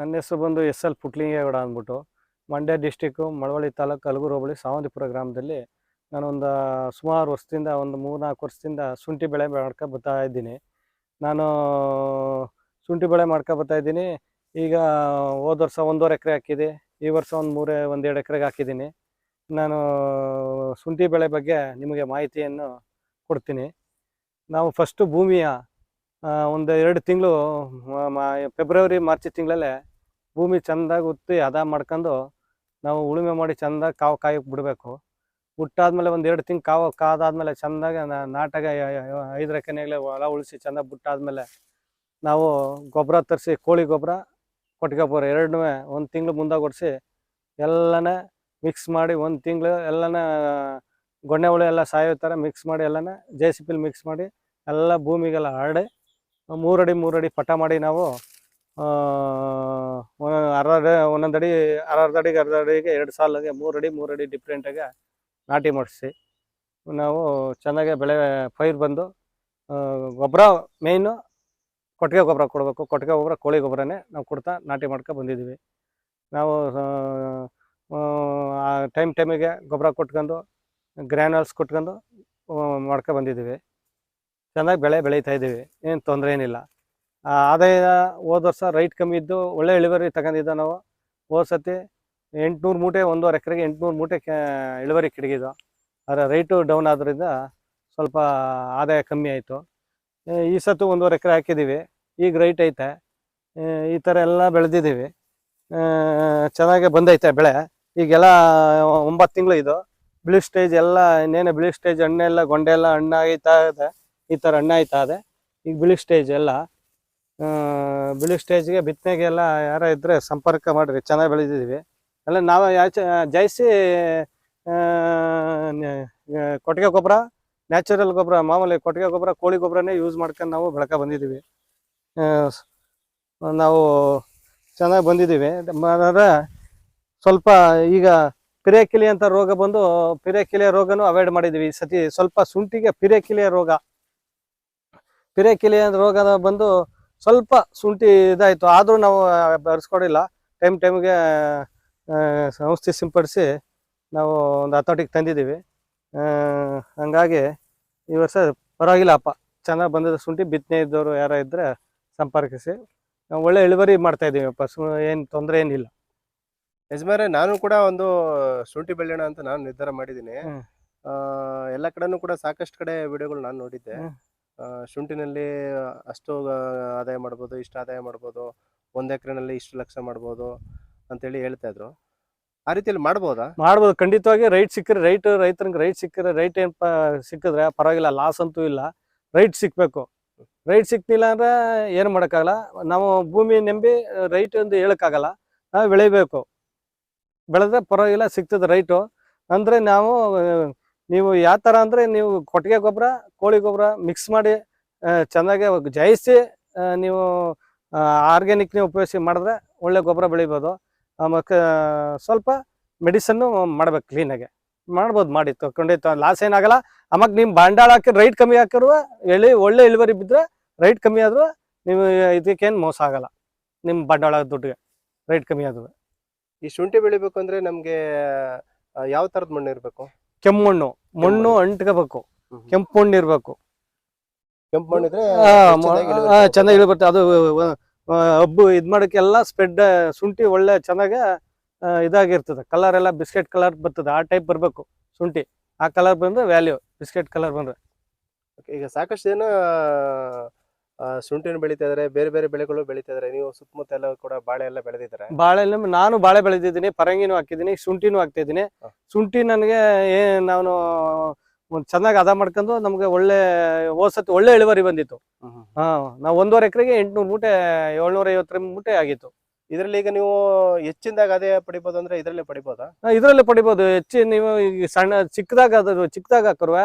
ನನ್ನ ಹೆಸರು ಬಂದು ಎಸ್.ಎಲ್. ಪುಟ್ಲಿಂಗೇಗೌಡ ಅಂದ್ಬಿಟ್ಟು ಮಂಡ್ಯ ಡಿಸ್ಟಿಕ್ಕು ಮಳವಳ್ಳಿ ತಾಲೂಕು ಕಲಗೂರು ಹೋಬಳಿ ಸಾವಂತಿಪುರ ಗ್ರಾಮದಲ್ಲಿ ನಾನೊಂದು ಸುಮಾರು ವರ್ಷದಿಂದ ಒಂದು 3-4 ವರ್ಷದಿಂದ ಶುಂಠಿ ಬೆಳೆ ಮಾಡ್ಕೊ ಬರ್ತಾ ಇದ್ದೀನಿ. ನಾನು ಶುಂಠಿ ಬೆಳೆ ಮಾಡ್ಕೊ ಬರ್ತಾ ಇದ್ದೀನಿ. ಈಗ ಹೋದ ವರ್ಷ 1.5 ಎಕರೆ ಹಾಕಿದೆ, ಈ ವರ್ಷ ಒಂದು 1.5 ಎಕರೆಗೆ ಹಾಕಿದ್ದೀನಿ. ನಾನು ಶುಂಠಿ ಬೆಳೆ ಬಗ್ಗೆ ನಿಮಗೆ ಮಾಹಿತಿಯನ್ನು ಕೊಡ್ತೀನಿ. ನಾವು ಫಸ್ಟು ಭೂಮಿಯ ಒಂದು 2 ತಿಂಗಳು ಫೆಬ್ರವರಿ ಮಾರ್ಚ್ ತಿಂಗಳಲ್ಲೇ ಭೂಮಿ ಚೆಂದಾಗಿ ಉತ್ತಿ ಹದ ಮಾಡ್ಕೊಂಡು ನಾವು ಉಳುಮೆ ಮಾಡಿ ಚೆಂದಾಗಿ ಕಾವು ಕಾಯಕ್ಕೆ ಬಿಡಬೇಕು. ಬಿಟ್ಟಾದ್ಮೇಲೆ ಒಂದು 2 ತಿಂಗಳು ಕಾದಾದ್ಮೇಲೆ ಚೆಂದಾಗಿ ನಾಟಾಗ 5 ಎಕರೆನಾಗಲೇ ಹೊಲ ಉಳಿಸಿ ಚೆಂದಾಗಿ ಬಿಟ್ಟಾದ್ಮೇಲೆ ನಾವು ಗೊಬ್ಬರ ತರಿಸಿ, ಕೋಳಿ ಗೊಬ್ಬರ, ಕೊಟ್ಟಿಗೆ ಗೊಬ್ಬರ ಎರಡನ್ನೂ 1 ತಿಂಗಳು ಮುಂದೆ ಕೊಡಿಸಿ ಎಲ್ಲನೇ ಮಿಕ್ಸ್ ಮಾಡಿ 1 ತಿಂಗಳು ಎಲ್ಲನೇ ಗೊಣ್ಣೆ ಹುಳು ಎಲ್ಲ ಸಾಯೋ ಥರ ಮಿಕ್ಸ್ ಮಾಡಿ ಎಲ್ಲನೇ JCB ಮಿಕ್ಸ್ ಮಾಡಿ ಎಲ್ಲ ಭೂಮಿಗೆಲ್ಲ ಹರಡಿ 3 ಅಡಿ 3 ಅಡಿ ಪಟ ಮಾಡಿ ನಾವು ಒಂದೊಂದು ಅಡಿ ಅರ್ಧ ಅಡಿಗೆ 2 ಸಾಲಿಗೆ 3 ಅಡಿ 3 ಅಡಿ ಡಿಫ್ರೆಂಟಾಗಿ ನಾಟಿ ಮಾಡಿಸಿ ನಾವು ಚೆನ್ನಾಗೆ ಬೆಳೆ ಪೈರು ಬಂದು ಗೊಬ್ಬರ ಮೇಯ್ನು ಕೊಟ್ಟಿಗೆ ಗೊಬ್ಬರ ಕೊಡಬೇಕು. ಕೊಟ್ಟಿಗೆ ಗೊಬ್ಬರ, ಕೋಳಿ ಗೊಬ್ಬರನೇ ನಾವು ಕೊಡ್ತಾ ನಾಟಿ ಮಾಡ್ಕೊ ಬಂದಿದ್ದೀವಿ. ನಾವು ಟೈಮಿಗೆ ಗೊಬ್ಬರ ಕೊಟ್ಕೊಂಡು ಗ್ರ್ಯಾನಲ್ಸ್ ಕೊಟ್ಕೊಂಡು ಮಾಡ್ಕೊ ಬಂದಿದ್ದೀವಿ. ಚೆನ್ನಾಗಿ ಬೆಳೆ ಬೆಳೀತಾ ಇದ್ದೀವಿ, ಏನು ತೊಂದರೆ ಏನಿಲ್ಲ. ಆದಾಯ ಹೋದ ವರ್ಷ ರೈಟ್ ಕಮ್ಮಿ ಇದ್ದು ಒಳ್ಳೆ ಇಳುವರಿ ತಗೊಂಡಿದ್ದು. ನಾವು ಹೋದ ಸತಿ 800 ಮೂಟೆ 1.5 ಎಕರೆಗೆ 800 ಮೂಟೆ ಇಳುವರಿ ಕಿಡಿಗಿದ್ದು. ಆದರೆ ರೈಟು ಡೌನ್ ಆದ್ರಿಂದ ಸ್ವಲ್ಪ ಆದಾಯ ಕಮ್ಮಿ ಆಯಿತು. ಈ ಸತ್ತು 1.5 ಎಕರೆ ಹಾಕಿದ್ದೀವಿ, ಈಗ ರೈಟ್ ಐತೆ. ಈ ಥರ ಎಲ್ಲ ಬೆಳೆದಿದ್ದೀವಿ, ಚೆನ್ನಾಗೆ ಬಂದೈತೆ ಬೆಳೆ. ಈಗೆಲ್ಲ 9 ತಿಂಗಳು ಇದು ಬಿಳಿ ಸ್ಟೇಜ್ ಎಲ್ಲ ಇನ್ನೇನು ಬಿಳಿ ಸ್ಟೇಜ್ ಹಣ್ಣೆಲ್ಲ ಗೊಂಡೆ ಎಲ್ಲ ಹಣ್ಣಾಗಿತಾ ಇದೆ. ಈ ಥರ ಹಣ್ಣಾಯ್ತಾ ಇದೆ ಈಗ ಬಿಳಿ ಸ್ಟೇಜ್ ಎಲ್ಲ. ಬಿಳಿ ಸ್ಟೇಜ್ಗೆ ಬಿತ್ತನೆಗೆ ಎಲ್ಲ ಯಾರ ಇದ್ದರೆ ಸಂಪರ್ಕ ಮಾಡಿರಿ, ಚೆನ್ನಾಗಿ ಬೆಳೆದಿದ್ದೀವಿ. ಎಲ್ಲ ನಾವು ಜಾಯಿಸಿ ಕೊಟ್ಟಿಗೆ ಗೊಬ್ಬರ, ನ್ಯಾಚುರಲ್ ಗೊಬ್ಬರ, ಮಾಮೂಲಿ ಕೊಟ್ಟಿಗೆ ಗೊಬ್ಬರ, ಕೋಳಿ ಗೊಬ್ಬರನೇ ಯೂಸ್ ಮಾಡ್ಕೊಂಡು ನಾವು ಬೆಳ್ಕೊ ಬಂದಿದ್ದೀವಿ. ನಾವು ಚೆನ್ನಾಗಿ ಬಂದಿದ್ದೀವಿ. ಸ್ವಲ್ಪ ಈಗ ಪಿರೇಕಿಲಿ ಅಂತ ರೋಗ ಬಂದು ಪಿರೇಕಿಲಿಯ ರೋಗನೂ ಅವಾಯ್ಡ್ ಮಾಡಿದ್ದೀವಿ ಈ ಸತಿ. ಸ್ವಲ್ಪ ಶುಂಠಿಗೆ ಪಿರೇಕಿಲಿಯ ರೋಗ ಬಂದು ಸ್ವಲ್ಪ ಶುಂಠಿ ಇದಾಯಿತು, ಆದರೂ ನಾವು ಬೆರೆಸ್ಕೊಡಿಲ್ಲ. ಟೈಮಿಗೆ ಔಷಧಿ ಸಿಂಪಡಿಸಿ ನಾವು ಒಂದು ಹತೋಟಿಗೆ ತಂದಿದ್ದೀವಿ. ಹಂಗಾಗಿ ಈ ವರ್ಷ ಪರವಾಗಿಲ್ಲಪ್ಪ, ಚೆನ್ನಾಗಿ ಬಂದಿದೆ ಶುಂಠಿ. ಬಿತ್ತನೆ ಇದ್ದವರು ಯಾರ ಇದ್ದರೆ ಸಂಪರ್ಕಿಸಿ, ನಾವು ಒಳ್ಳೆ ಇಳುವರಿ ಮಾಡ್ತಾಯಿದ್ದೀವಪ್ಪ, ಏನು ತೊಂದರೆ ಏನಿಲ್ಲ. ಯಜಮಾನ್ರೆ, ನಾನು ಕೂಡ ಒಂದು ಶುಂಠಿ ಬೆಳೆಯೋಣ ಅಂತ ನಾನು ನಿರ್ಧಾರ ಮಾಡಿದ್ದೀನಿ. ಎಲ್ಲ ಕಡೆನೂ ಕೂಡ ಸಾಕಷ್ಟು ಕಡೆ ವಿಡಿಯೋಗಳು ನಾನು ನೋಡಿದ್ದೆ. ಶುಂಠಿನಲ್ಲಿ ಅಷ್ಟು ಆದಾಯ ಮಾಡ್ಬೋದು, ಇಷ್ಟು ಆದಾಯ ಮಾಡ್ಬೋದು, 1 ಎಕರೆನಲ್ಲಿ ಇಷ್ಟು ಲಕ್ಷ ಮಾಡ್ಬೋದು ಅಂತೇಳಿ ಹೇಳ್ತಾ ಇದ್ರು. ಆ ರೀತಿಯಲ್ಲಿ ಮಾಡ್ಬೋದಾ? ಮಾಡ್ಬೋದು, ಖಂಡಿತವಾಗಿ. ರೈಟ್ ಸಿಕ್ಕರೆ ರೈತರಿಗೆ ರೈಟ್ ಏನು ಸಿಕ್ಕಿದ್ರೆ ಪರವಾಗಿಲ್ಲ, ಲಾಸ್ ಅಂತೂ ಇಲ್ಲ. ರೈಟ್ ಸಿಕ್ಕಬೇಕು. ರೈಟ್ ಸಿಕ್ತಿಲ್ಲ ಅಂದರೆ ಏನು ಮಾಡೋಕ್ಕಾಗಲ್ಲ. ನಾವು ಭೂಮಿ ನಂಬಿ ರೈಟ್ ಅಂತ ಹೇಳೋಕ್ಕಾಗಲ್ಲ, ನಾವು ಬೆಳಿಬೇಕು. ಬೆಳೆದ್ರೆ ಪರವಾಗಿಲ್ಲ, ಸಿಗ್ತದೆ ರೈಟು. ಅಂದರೆ ನೀವು ಯಾವ ಥರ ಅಂದರೆ ನೀವು ಕೊಟ್ಟಿಗೆ ಗೊಬ್ಬರ, ಕೋಳಿ ಗೊಬ್ಬರ ಮಿಕ್ಸ್ ಮಾಡಿ ಚೆನ್ನಾಗಿ ಜಾಯಿಸಿ ನೀವು ಆರ್ಗ್ಯಾನಿಕ್ನೇ ಉಪಯೋಗಿಸಿ ಮಾಡಿದ್ರೆ ಒಳ್ಳೆ ಗೊಬ್ಬರ ಬೆಳಿಬೋದು. ಮತ್ತು ಸ್ವಲ್ಪ ಮೆಡಿಸನ್ನು ಮಾಡ್ಬೇಕು, ಕ್ಲೀನಾಗೆ ಮಾಡ್ಬೋದು. ಮಾಡಿ ಖಂಡಿತ ಲಾಸ್ ಏನಾಗಲ್ಲ. ಆವಾಗ ನಿಮ್ಮ ಬಂಡವಾಳ ಹಾಕಿ ರೈಟ್ ಕಮ್ಮಿ ಹಾಕಿರುವ ಒಳ್ಳೆ ಇಳುವರಿ ಬಿದ್ದರೆ ರೈಟ್ ಕಮ್ಮಿ ಆದರೂ ನೀವು ಇದಕ್ಕೇನು ಮೋಸ ಆಗಲ್ಲ. ನಿಮ್ಮ ಬಂಡವಾಳ ದುಡ್ಡಿಗೆ ರೈಟ್ ಕಮ್ಮಿ ಆದರೂ. ಈ ಶುಂಠಿ ಬೆಳಿಬೇಕು ಅಂದರೆ ನಮಗೆ ಯಾವ ಥರದ ಮಣ್ಣು ಇರಬೇಕು? ಕೆಮ್ಮಣ್ಣು ಮಣ್ಣು ಅಂಟ್ಕೋಬೇಕು, ಕೆಂಪು ಮಣ್ಣು ಇರಬೇಕು. ಕೆಂಪು ಮಣ್ಣಿದ್ರೆ ಚೆನ್ನಾಗಿ ಇಳಿ ಬರ್ತದೆ. ಅದು ಹಬ್ಬು ಮಾಡೋಕ್ಕೆಲ್ಲ ಸ್ಪ್ರೆಡ್. ಶುಂಠಿ ಒಳ್ಳೆ ಚೆನ್ನಾಗಿ ಇದಾಗಿರ್ತದೆ, ಕಲರ್ ಎಲ್ಲ ಬಿಸ್ಕೆಟ್ ಕಲರ್ ಬರ್ತದೆ, ಆ ಟೈಪ್ ಬರಬೇಕು ಶುಂಠಿ. ಆ ಕಲರ್ ಬಂದರೆ ವ್ಯಾಲ್ಯೂ, ಬಿಸ್ಕೆಟ್ ಕಲರ್ ಬಂದರೆ. ಈಗ ಸಾಕಷ್ಟು ಜನ ಶುಂಠಿನ ಬೆಳೀತಾ ಇದ್ದಾರೆ, ಬೇರೆ ಬೇರೆ ಬೆಳೆಗಳು ಬೆಳೀತಾ ಇದ್ದಾರೆ. ನೀವು ಸುತ್ತಮುತ್ತ ಎಲ್ಲ ಕೂಡ ಬಾಳೆ ಎಲ್ಲ ಬೆಳೆದಿದ್ದಾರೆ. ನಾನು ಬಾಳೆ ಬೆಳೆದಿದ್ದೀನಿ, ಪರಂಗಿನೂ ಹಾಕಿದ್ದೀನಿ, ಶುಂಠಿನೂ ಹಾಕ್ತಿದ್ದೀನಿ. ಶುಂಠಿ ನನಗೆ ನಾನು ಚೆನ್ನಾಗಿ ಹದ ಮಾಡ್ಕೊಂಡು ನಮಗೆ ಹೋದ್ಸತಿ ಒಳ್ಳೆ ಇಳುವರಿ ಬಂದಿತ್ತು. ನಾವು 1.5 ಎಕರೆಗೆ 800 ಮೂಟೆ 750 ಮೂಟೆ ಆಗಿತ್ತು. ಇದರಲ್ಲಿ ಈಗ ನೀವು ಹೆಚ್ಚಿನದಾಗ ಆದಾಯ ಪಡಿಬೋದು ಅಂದ್ರೆ ಇದರಲ್ಲೇ ಪಡಿಬೋದಾ? ಇದರಲ್ಲೇ ಪಡಿಬೋದು. ನೀವು ಚಿಕ್ಕದಾಗ ಹಾಕುವ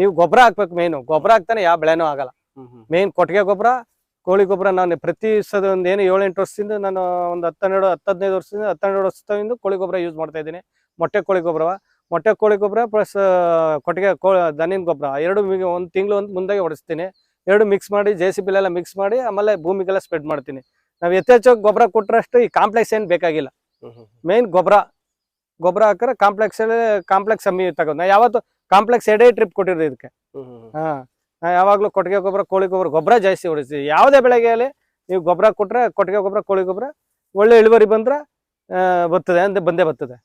ನೀವು ಗೊಬ್ಬರ ಹಾಕ್ಬೇಕು. ಮೇನು ಗೊಬ್ಬರ ಹಾಕ್ತಾನೆ ಯಾವ ಬೆಳೆನೂ ಆಗಲ್ಲ. ಮೇನ್ ಕೊಟ್ಟಿಗೆ ಗೊಬ್ಬರ, ಕೋಳಿ ಗೊಬ್ಬರ. ನಾನು ಪ್ರತಿ ಸದ ಒಂದು 7-8 ವರ್ಷದಿಂದ ನಾನು ಒಂದು 15 ವರ್ಷದಿಂದ 12 ವರ್ಷದಿಂದ ಕೋಳಿ ಗೊಬ್ಬರ ಯೂಸ್ ಮಾಡ್ತಾ ಇದ್ದೀನಿ. ಮೊಟ್ಟೆ ಕೋಳಿ ಗೊಬ್ಬರ ಪ್ಲಸ್ ಕೊಟ್ಟಿಗೆ ದನಿನ ಗೊಬ್ಬರ ಎರಡು 1 ತಿಂಗಳು ಮುಂದಾಗೆ ಹೊಡಿಸ್ತೀನಿ. ಎರಡು ಮಿಕ್ಸ್ ಮಾಡಿ JCB ಎಲ್ಲ ಮಿಕ್ಸ್ ಮಾಡಿ ಆಮೇಲೆ ಭೂಮಿಗೆಲ್ಲ ಸ್ಪ್ರೆಡ್ ಮಾಡ್ತೀನಿ. ನಾವ್ ಯಥೇಚ್ಛ ಗೊಬ್ಬರ ಕೊಟ್ರಷ್ಟು ಈ ಕಾಂಪ್ಲೆಕ್ಸ್ ಏನ್ ಬೇಕಾಗಿಲ್ಲ. ಮೇನ್ ಗೊಬ್ಬರ ಹಾಕಿದ್ರೆ ಕಾಂಪ್ಲೆಕ್ಸ್ ಕಮ್ಮಿ ತಗೋದು. ನಾ ಯಾವತ್ತು ಕಾಂಪ್ಲೆಕ್ಸ್ ಎರಡೇ ಟ್ರಿಪ್ ಕೊಟ್ಟಿರೋದು ಇದಕ್ಕೆ. ನಾ ಯಾವಾಗ್ಲೂ ಕೊಟ್ಟಿಗೆ ಗೊಬ್ಬರ ಜಾಸ್ತಿ ಹೊಡಿಸ್ತೀವಿ. ಯಾವುದೇ ಬೆಳೆಗೆ ಆಗಲಿ ನೀವು ಗೊಬ್ಬರ ಕೊಟ್ರೆ ಕೊಟ್ಟಿಗೆ ಗೊಬ್ಬರ, ಕೋಳಿ ಗೊಬ್ಬರ ಒಳ್ಳೆ ಇಳುವರಿ ಬಂದ್ರೆ ಬರ್ತದೆ ಅಂತ ಬಂದೇ ಬರ್ತದೆ.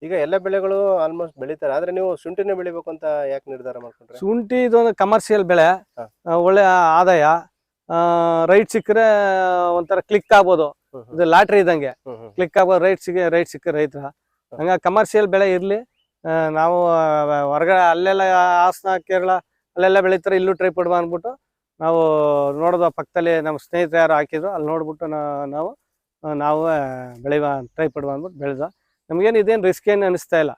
ಈಗ ಎಲ್ಲ ಬೆಳೆಗಳು ಆಲ್ಮೋಸ್ಟ್ ಬೆಳಿತಾರೆ, ಆದ್ರೆ ನೀವು ಶುಂಠಿನೇ ಬೆಳಿಬೇಕು ಅಂತ ಯಾಕೆ ನಿರ್ಧಾರ ಮಾಡ್ಕೊಂಡ್ರೆ? ಶುಂಠಿ ಇದೊಂದು ಕಮರ್ಷಿಯಲ್ ಬೆಳೆ, ಒಳ್ಳೆ ಆದಾಯ, ರೈಟ್ ಸಿಕ್ಕರೆ ಒಂಥರ ಕ್ಲಿಕ್ ಆಗ್ಬೋದು. ಇದು ಲಾಟ್ರಿ ಇದ್ದಂಗೆ, ಕ್ಲಿಕ್ ಆಗ್ಬೋದು. ರೈಟ್ ಸಿಕ್ಕ ರೈತರ ಹಂಗ ಕಮರ್ಷಿಯಲ್ ಬೆಳೆ ಇರ್ಲಿ. ನಾವು ಹೊರಗಡೆ ಅಲ್ಲೆಲ್ಲ ಹಾಸನ, ಕೇರಳ ಅಲ್ಲೆಲ್ಲ ಬೆಳಿತಾರೆ, ಇಲ್ಲೂ ಟ್ರೈ ಪಡುವ ಅಂದ್ಬಿಟ್ಟು ನಾವು ನೋಡೋದು. ಪಕ್ಕದಲ್ಲಿ ನಮ್ಮ ಸ್ನೇಹಿತರು ಯಾರು ಹಾಕಿದ್ರು, ಅಲ್ಲಿ ನೋಡ್ಬಿಟ್ಟು ನಾವು ಬೆಳೆಯುವ ಟ್ರೈ ಪಡುವ ಅಂದ್ಬಿಟ್ಟು ಬೆಳೆದ. ನಮ್ಗೇನು ಇದೇನು ರಿಸ್ಕ್ ಏನು ಅನಿಸ್ತಾ ಇಲ್ಲ.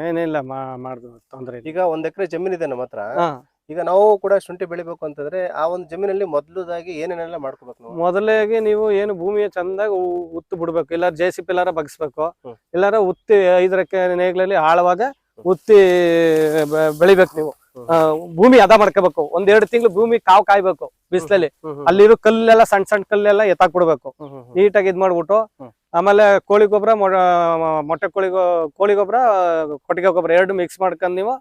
ಏನಿಲ್ಲ, ಮಾಡಿದ್ವು ತೊಂದರೆ. ಈಗ 1 ಎಕರೆ ಜಮೀನಿದೆ ನಮ್ಮ ಹತ್ರ. ಈಗ ನಾವು ಕೂಡ ಶುಂಠಿ ಬೆಳಿಬೇಕು ಅಂತಂದ್ರೆ ಆ ಒಂದು ಜಮೀನಲ್ಲಿ ಮೊದಲದಾಗಿ ಏನೇನೆಲ್ಲ ಮಾಡ್ಕೋಬೇಕು ನಾವು? ಮೊದಲಾಗಿ ನೀವು ಏನು ಭೂಮಿಯ ಚಂದಾಗಿ ಉತ್ತು ಬಿಡ್ಬೇಕು. ಇಲ್ಲ JCB ಎಲ್ಲಾರ ಬಗ್ಸ್ಬೇಕು, ಇಲ್ಲಾರ ಉತ್ತಿ 5 ನೇಗ್ಲಲ್ಲಿ ಆಳವಾಗ ಉತ್ತಿ ಬೆಳಿಬೇಕು. ನೀವು ಭೂಮಿ ಹದ ಮಾಡ್ಕೋಬೇಕು. 1-2 ತಿಂಗಳು ಭೂಮಿ ಕಾಯ್ಬೇಕು ಬಿಸಿಲಲ್ಲಿ. ಅಲ್ಲಿರೋ ಕಲ್ಲೆಲ್ಲ ಸಣ್ಣ ಕಲ್ಲೆಲ್ಲ ಎತ್ತಾಕ್ ಬಿಡ್ಬೇಕು. ನೀಟಾಗಿ ಇದ್ ಮಾಡ್ಬಿಟ್ಟು ಆಮೇಲೆ ಕೋಳಿ ಗೊಬ್ಬರ, ಮೊಟ್ಟೆ ಕೋಳಿ ಗೊಬ್ಬರ, ಕೊಟ್ಟಿಗೆ ಗೊಬ್ಬರ 2 ಮಿಕ್ಸ್ ಮಾಡ್ಕೊಂಡ್ ನೀವು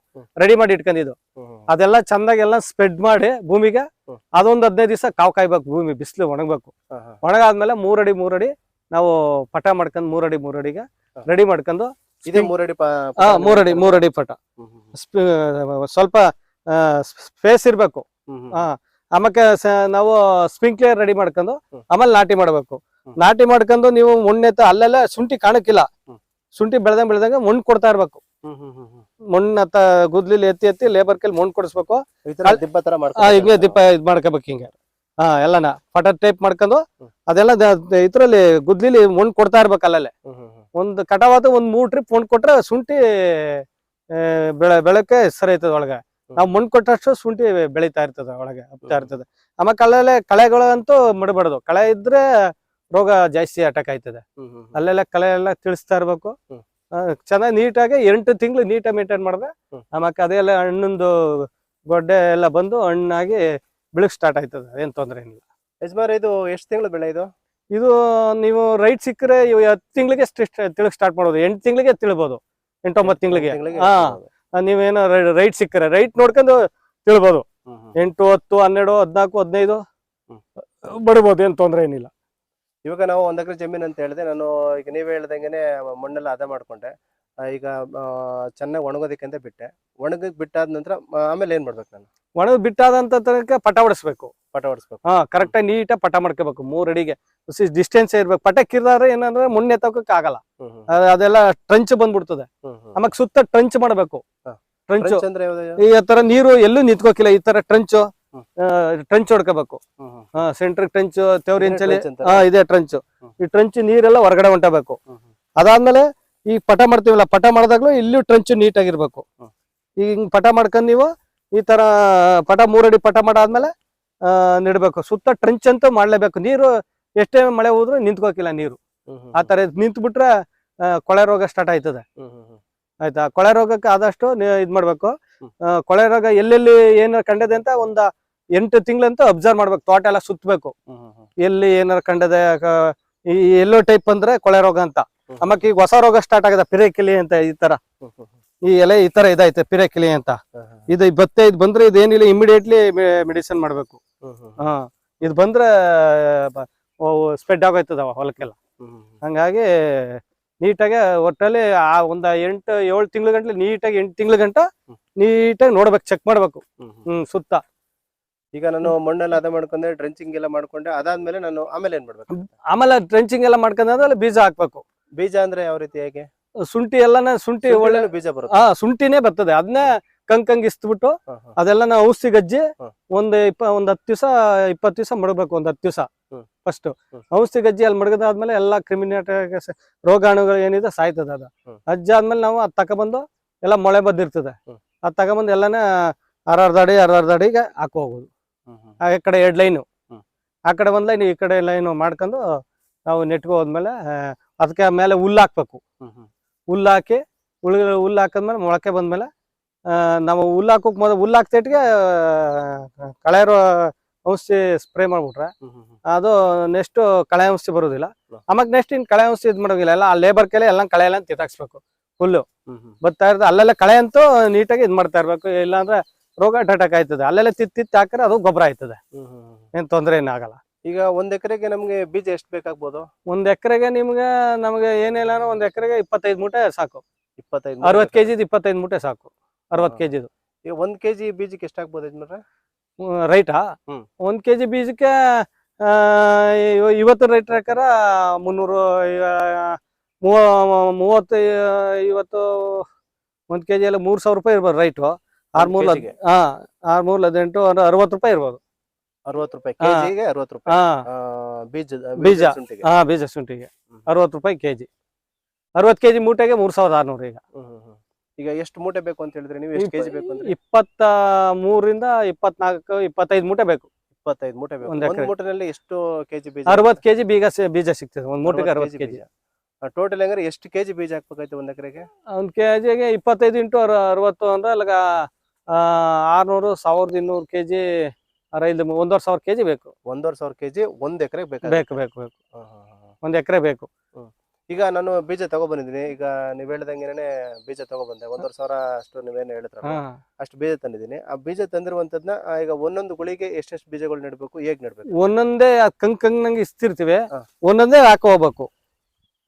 ರೆಡಿ ಮಾಡಿ ಇಟ್ಕೊಂಡಿದ್ದು ಅದೆಲ್ಲ ಚಂದಾಗಿ ಎಲ್ಲ ಸ್ಪ್ರೆಡ್ ಮಾಡಿ ಭೂಮಿಗೆ ಅದೊಂದು 15 ದಿವಸ ಕಾಯ್ಬೇಕು. ಭೂಮಿ ಬಿಸಿಲು ಒಣಗಬೇಕು. ಒಣಗಾದ್ಮೇಲೆ 3 ಅಡಿ ನಾವು ಪಟ ಮಾಡ್ಕೊಂಡು 3 ಅಡಿಗೆ ರೆಡಿ ಮಾಡ್ಕೊಂಡು, ಇದೇ 3 ಅಡಿ 3 ಅಡಿ ಪಟ. ಸ್ವಲ್ಪ ಸ್ಪೇಸ್ ಇರ್ಬೇಕು. ಆಮೇಲೆ ನಾವು ಸ್ಪ್ರಿಂಕ್ಲರ್ ರೆಡಿ ಮಾಡ್ಕೊಂಡು ಆಮೇಲೆ ನಾಟಿ ಮಾಡ್ಬೇಕು. ನಾಟಿ ಮಾಡ್ಕೊಂಡು ನೀವು ಮಣ್ಣೆತ್ತ ಅಲ್ಲೆಲ್ಲ ಶುಂಠಿ ಕಾಣಕ್ಕಿಲ್ಲ. ಶುಂಠಿ ಬೆಳೆದಂಗ ಮಣ್ಣು ಕೊಡ್ತಾ ಇರ್ಬೇಕು. ಮಣ್ಣತ್ತ ಗುದ್ಲಿಲಿ ಎತ್ತಿ ಲೇಬರ್ ಕೈಲಿ ಮಣ್ಣು ಕೊಡಿಸ್ಬೇಕು. ಹಿಂಗೆ ದಿಪ್ಪ ಇದ್ ಮಾಡ್ಕೋಬೇಕು. ಹಿಂಗೆ ಎಲ್ಲನ ಪಟ ಟೈಪ್ ಮಾಡ್ಕೊಂಡು ಅದೆಲ್ಲ ಇದ್ರಲ್ಲಿ ಗುದ್ಲಿಲಿ ಮಣ್ಣು ಕೊಡ್ತಾ ಇರ್ಬೇಕು. ಅಲ್ಲಲ್ಲೇ ಒಂದು ಕಟಾವಾದ 3 ಟ್ರಿಪ್ ಮಣ್ಣು ಕೊಟ್ರೆ ಶುಂಠಿ ಬೆಳಕ್ಕೆ ಸರಿ ಆಯ್ತದ. ಒಳಗೆ ನಾವು ಮಣ್ಣು ಕೊಟ್ಟಷ್ಟು ಶುಂಠಿ ಬೆಳೀತಾ ಇರ್ತದ, ಒಳಗೆ ಹಬ್ತಾ ಇರ್ತದೆ. ಆಮೇಲೆ ಕಳೆಗಳಂತೂ ಮಡಬಾರ್ದು. ಕಳೆ ಇದ್ರೆ ರೋಗ ಜಾಸ್ತಿ ಅಟ್ಯಾಕ್ ಆಯ್ತದೆ. ಅಲ್ಲೆಲ್ಲ ಕಳೆ ಎಲ್ಲ ತಿಳಿಸ್ತಾ ಇರ್ಬೇಕು. ಚೆನ್ನಾಗಿ ನೀಟಾಗಿ 8 ತಿಂಗಳು ನೀಟಾಗಿ ಮೇಂಟೈನ್ ಮಾಡಿದ್ರೆ ಆಮೇಲೆ ಅದೆಲ್ಲ ಹಣ್ಣೊಂದು ಗೊಡ್ಡೆ ಎಲ್ಲ ಬಂದು ಹಣ್ಣಾಗಿ ಬೆಳಕ್ ಸ್ಟಾರ್ಟ್ ಆಯ್ತದೆ. ಏನ್ ತೊಂದ್ರೆ ಏನಿಲ್ಲ. ಯಜಮಾನ್ರೆ, ಇದು ಎಷ್ಟು ತಿಂಗಳು ಬೆಳೆ ಇದು? ಇದು ನೀವು ರೈಟ್ ಸಿಕ್ಕರೆ 10 ತಿಂಗಳಿಗೆ ತಿಳಕ್ ಸ್ಟಾರ್ಟ್ ಮಾಡೋದು. 8 ತಿಂಗಳಿಗೆ ತಿಳ್ಬೋದು, 8-9 ತಿಂಗಳಿಗೆ. ನೀವೇನೋ ರೈಟ್ ಸಿಕ್ಕರೆ ರೈಟ್ ನೋಡ್ಕೊಂಡು ತಿಳ್ಬೋದು. 8, 10, 12, 14, 15 ಬಡ್ಬೋದು. ಏನ್ ತೊಂದ್ರೆ ಏನಿಲ್ಲ. ಇವಾಗ ನಾವು 1 ಎಕರೆ ಜಮೀನ್ ಅಂತ ಹೇಳಿದೆ ನಾನು. ಈಗ ನೀವ್ ಹೇಳ್ದಂಗೆನೆ ಮಣ್ಣೆಲ್ಲ ಹದ ಮಾಡ್ಕೊಂಡೆ. ಈಗ ಚೆನ್ನಾಗಿ ಒಣಗೋದಕ್ಕೆ ಅಂತ ಬಿಟ್ಟೆ. ಒಣಗಕ್ ಬಿಟ್ಟಾದ ನಂತರ ಆಮೇಲೆ ಏನ್ ಮಾಡ್ಬೇಕು ನಾನು? ಒಣಗ್ ಬಿಟ್ಟಾದಂತ ತನಕ ಪಟ ಹೊಡಿಸ್ಬೇಕು. ಕರೆಕ್ಟಾಗಿ ನೀಟಾಗಿ ಪಟ ಮಾಡ್ಕೋಬೇಕು. 3 ಅಡಿಗೆ ಡಿಸ್ಟೆನ್ಸ್ ಇರ್ಬೇಕು. ಪಟ ಕಿರ್ದಾರೆ ಏನಂದ್ರೆ ಮುನ್ನೆ ಎತ್ತೋಕಕ್ಕೆ ಆಗಲ್ಲ. ಅದೆಲ್ಲ ಟ್ರಂಚ್ ಬಂದ್ಬಿಡ್ತದೆ. ಆಮೇಲೆ ಸುತ್ತ ಟ್ರಂಚ್ ಮಾಡ್ಬೇಕು. ಟ್ರಂಚ್ ಈ ತರ ನೀರು ಎಲ್ಲೂ ನಿಂತ್ಕೋಕಿಲ್ಲ. ಈ ತರ ಟ್ರಂಚ್ ಹೊಡ್ಕೋಬೇಕು. ಸೆಂಟ್ರ್ ಟ್ರಂಚ್, ತೆವರಿಂಚಲಿ ಇದೆ ಟ್ರಂಚ್. ಈ ಟ್ರಂಚ್ ನೀರೆಲ್ಲ ಹೊರಗಡೆ ಹೊಂಟಬೇಕು. ಅದಾದ್ಮೇಲೆ ಈ ಪಟ ಮಾಡ್ತೀವಲ್ಲ, ಪಟ ಮಾಡಿದಾಗ್ಲೂ ಇಲ್ಲೂ ಟ್ರಂಚ್ ನೀಟಾಗಿರ್ಬೇಕು. ಈಗ ಹಿಂಗ್ ಪಟ ಮಾಡ್ಕೊಂಡ್ ನೀವು ಈ ತರ ಪಟ 3 ಅಡಿ ಪಟ ಮಾಡಾದ್ಮೇಲೆ ನೆಡ್ಬೇಕು. ಸುತ್ತ ಟ್ರಂಚ್ ಅಂತೂ ಮಾಡ್ಲೇಬೇಕು. ನೀರು ಎಷ್ಟೇ ಮಳೆ ಹೋದ್ರು ನಿಂತ್ಕೋಕಿಲ್ಲ ನೀರು. ಆ ತರ ನಿಂತ್ ಬಿಟ್ರೆ ಕೊಳೆ ರೋಗ ಸ್ಟಾರ್ಟ್ ಆಯ್ತದೆ. ಆಯ್ತಾ? ಕೊಳೆ ರೋಗಕ್ಕೆ ಆದಷ್ಟು ಇದ್ ಮಾಡ್ಬೇಕು. ಕೊಳೆ ರೋಗ ಎಲ್ಲೆಲ್ಲಿ ಏನಾರ ಕಂಡದೆ ಅಂತ 8 ತಿಂಗಳಂತೂ ಅಬ್ಸರ್ವ್ ಮಾಡ್ಬೇಕು. ತೋಟ ಎಲ್ಲ ಸುತ್ತಬೇಕು. ಎಲ್ಲಿ ಏನಾರ ಕಂಡದೆ, ಈ ಎಲ್ಲೋ ಟೈಪ್ ಅಂದ್ರೆ ಕೊಳೆ ರೋಗ ಅಂತ. ಆಮೇಲೆ ಈಗ ಹೊಸ ರೋಗ ಸ್ಟಾರ್ಟ್ ಆಗದ, ಪಿರೇಕಿಲಿ ಅಂತ. ಈ ತರ ಈ ಎಲೆ ಈ ತರ ಇದೈತೆ, ಪಿರೇಕಿಲಿ ಅಂತ. ಇದು ಬಂದ್ರೆ ಇದೇನಿಲ್ಲ, ಇಮಿಡಿಯೇಟ್ಲಿ ಮೆಡಿಸಿನ್ ಮಾಡ್ಬೇಕು. ಇದು ಬಂದ್ರೆ ಸ್ಪ್ರೆಡ್ ಆಗೋಯ್ತದ ಹೊಲಕ್ಕೆಲ್ಲ. ಹಂಗಾಗಿ ನೀಟಾಗಿ ಒಟ್ಟಲ್ಲಿ ಒಂದ್ 8-7 ತಿಂಗಳ ಗಂಟ್ಲೆ ನೀಟಾಗಿ 8 ತಿಂಗಳ ಗಂಟ ನೀಟಾಗಿ ನೋಡ್ಬೇಕು, ಚೆಕ್ ಮಾಡ್ಬೇಕು ಸುತ್ತ. ಈಗ ನಾನು ಮಣ್ಣೆಲ್ಲ ಹದ ಮಾಡ್ಕೊಂಡೆ, ಡ್ರೆಂಚಿಂಗ್ ಎಲ್ಲ ಮಾಡ್ಕೊಂಡೆ. ಅದಾದ್ಮೇಲೆ ನಾನು ಆಮೇಲೆ ಏನ್ ಮಾಡ್ಬೇಕು? ಆಮೇಲೆ ಡ್ರೆಂಚಿಂಗ್ ಎಲ್ಲ ಮಾಡ್ಕೊಂಡ್ರೆ ಬೀಜ ಹಾಕ್ಬೇಕು. ಬೀಜ ಅಂದ್ರೆ ಯಾವ ರೀತಿ? ಹೇಗೆ? ಶುಂಠಿ ಎಲ್ಲಾನ ಶುಂಠಿ ಒಳ್ಳೆ ಬೀಜ ಬರುತ್ತೆ. ಶುಂಠಿನೇ ಬರ್ತದೆ. ಅದನ್ನೇ ಕಂಗಿಸ್ಬಿಟ್ಟು ಅದೆಲ್ಲ ನಾವು ಔಷಧಿ ಗಜ್ಜಿ ಒಂದ್ 10 ದಿವಸ 20 ದಿವಸ ಮಡಗ್ಬೇಕು. 10 ದಿವಸ ಫಸ್ಟ್ ಔಷಧಿ ಗಜ್ಜಿ ಅಲ್ಲಿ ಮಡಗದಾದ್ಮೇಲೆ ಎಲ್ಲಾ ಕ್ರಿಮಿನಾಟಕ ರೋಗಾಣುಗಳು ಏನಿದೆ ಸಾಯ್ತದ. ಅದ ಅಜ್ಜಾದ್ಮೇಲೆ ನಾವು ಅದ್ ತಗೊಬಂದು ಎಲ್ಲ ಮೊಳೆ ಬದ್ದಿರ್ತದೆ. ಅದ್ ತಗೊಬಂದು ಎಲ್ಲಾನ ಅರ್ಧ ಅಡಿಗೆ ಹಾಕೋಬಹುದು. ಆ ಕಡೆ 2 ಲೈನು, ಆ ಕಡೆ 1 ಲೈನ್, ಈ ಕಡೆ ಲೈನು ಮಾಡ್ಕೊಂಡು ನಾವು ನೆಟ್ಗೆ ಹೋದ್ಮೇಲೆ ಅದಕ್ಕೆ ಮೇಲೆ ಹುಲ್ಲು ಹಾಕ್ಬೇಕು. ಹುಲ್ಲು ಹಾಕಿ ಹುಲ್ಲು ಹಾಕಿದ್ಮೇಲೆ ಮೊಳಕೆ ಬಂದ್ಮೇಲೆ ನಾವು ಹುಲ್ಲು ಹಾಕೋಕ್ ಹುಲ್ಲು ಹಾಕ್ತಿಟ್ಗೆ ಔಷಧಿ ಸ್ಪ್ರೇ ಮಾಡ್ಬಿಟ್ರೆ ಹ್ಮ್ ಹ್ಮ್ ಹ್ಮ್. ಅದು ನೆಕ್ಸ್ಟ್ ಕಳೆ ಔಷಧಿ ಬರೋದಿಲ್ಲ. ಹ್ಮ್. ಆಮೇಲೆ ನೆಕ್ಸ್ಟ್ ಇನ್ ಕಳೆ ಔಷಧಿ ಇದ್ ಮಾಡೋದಿಲ್ಲ, ಎಲ್ಲ ಆ ಲೇಬರ್ ಕೈಲಿ ಎಲ್ಲ ಕಳೆ ಎಲ್ಲ ಕಿತ್ತಾಕ್ಸ್ಬೇಕು. ಹುಲ್ಲು ಹ್ಮ್ ಹ್ಮ್. ಬರ್ತಾ ಇರ್ತದೆ ಅಲ್ಲೆಲ್ಲ ಕಳೆ ಅಂತೂ ನೀಟಾಗಿ ಇದ್ ಮಾಡ್ತಾ ಇರ್ಬೇಕು, ಇಲ್ಲಾಂದ್ರೆ ರೋಗ ಅಟ್ಯಾಕ್ ಆಯ್ತದೆ. ಅಲ್ಲೆಲ್ಲ ತಿತ್ತಿ ಹಾಕಿದ್ರೆ ಅದು ಗೊಬ್ಬರ ಆಯ್ತದೆ, ಹ್ಮ್ ಹ್ಮ್ ಹ್ಮ್. ಏನ್ ತೊಂದ್ರೆ ಏನಾಗಲ್ಲ. ಈಗ 1 ಎಕರೆಗೆ ನಮ್ಗೆ ಬೀಜ ಎಷ್ಟು ಬೇಕಾಗ್ಬೋದು? 1 ಎಕರೆಗೆ ನಮಗೆ ಏನಿಲ್ಲ 1 ಎಕರೆಗೆ 25 ಮೂಟೆ ಸಾಕು. 25 60 ಕೆಜಿ 25 ಮೂಟೆ ಸಾಕು, 60 ಕೆಜಿದು. ಈಗ 1 ಕೆಜಿ ಬೀಜಕ್ಕೆ ಎಷ್ಟಾಗ್ಬೋದು ಯಜಮಾನ್ರೆ? ರೈಟಾ? ಹ್ಮ್. 1 ಕೆಜಿ ಬೀಜಕ್ಕೆ ಇವತ್ತು ರೈಟ್ ಪ್ರಕಾರ 30 ಇವತ್ತು 1 ಕೆಜಿ ಎಲ್ಲ 3,000 ರೂಪಾಯಿ ಇರ್ಬೋದು ರೈಟು. 6-3 18 60 ರೂಪಾಯಿ ಇರ್ಬೋದು. 60 ರೂಪಾಯಿ ಕೆಜಿಗೆ? 60 ರೂಪಾಯಿ ಬೀಜ ಶುಂಠಿಗೆ? ಬೀಜ ಶುಂಠಿಗೆ 60 ರೂಪಾಯಿ ಕೆಜಿ. 60 ಕೆಜಿ ಮೂಟೆಗೆ 3,600 ಈಗ. ಈಗ ಎಷ್ಟು ಮೂಟೆ ಬೇಕು ಅಂತ ಹೇಳಿದ್ರೆ ನೀವು? ಎಷ್ಟು ಕೆಜಿ ಬೇಕು ಅಂದ್ರೆ? 23ರಿಂದ 24 25 ಮೂಟೆ ಬೇಕು. 25 ಮೂಟೆ ಬೇಕು. ಒಂದ್ ಒಂದು ಎಕರೆ. ಮೂಟೆನಲ್ಲಿ ಎಷ್ಟು ಕೆಜಿ ಬೀಜ? 60 ಕೆಜಿ ಬೀಜ ಸಿಗ್ತದೆ ಒಂದು ಮೂಟೆಗೆ. 60 ಕೆಜಿ. ಟೋಟಲ್ ಹೆಂಗಾರೆ ಎಷ್ಟು ಕೆಜಿ ಬೀಜ ಹಾಕ್ಬೇಕಾಯ್ತು 1 ಎಕರೆಗೆ? 1 ಕೆಜಿಗೆ 25 × 60 ಅಂದ್ರೆ ಅಲ್ಲಿಗ 600 1200 ಕೆಜಿ 1,500 ಕೆಜಿ ಬೇಕು. 1,500 ಕೆಜಿ 1 ಎಕರೆಗೆ ಬೇಕು ಬೇಕಾಗುತ್ತೆ? ಬೇಕು ಬೇಕು 1 ಎಕರೆ ಬೇಕು. ಈಗ ನಾನು ಬೀಜ ತಗೊಬಂದಿದ್ದೀನಿ. ಈಗ ನೀವ್ ಹೇಳ್ದಂಗೆನೆ ಬೀಜ ತಗೊಬಂದೆ. 1,500 ಅಷ್ಟು ನೀವೇನು ಹೇಳಿದ್ರಲ್ಲ, ಅಷ್ಟು ಬೀಜ ತಂದಿದ್ದೀನಿ. ಆ ಬೀಜ ತಂದಿರುವಂತದ್ನ ಈಗ ಒಂದೊಂದು ಗುಳಿಗೆ ಎಷ್ಟೆಷ್ಟು ಬೀಜಗಳು ನೆಡ್ಬೇಕು, ಹೇಗ್ ನೆಡ್ಬೇಕು? ಒಂದೊಂದೇ ಕಂಗ್ ಇಸ್ತಿರ್ತೀವಿ, ಹಾ. ಒಂದೊಂದೇ ಹಾಕ ಹೋಗ್ಬೇಕು.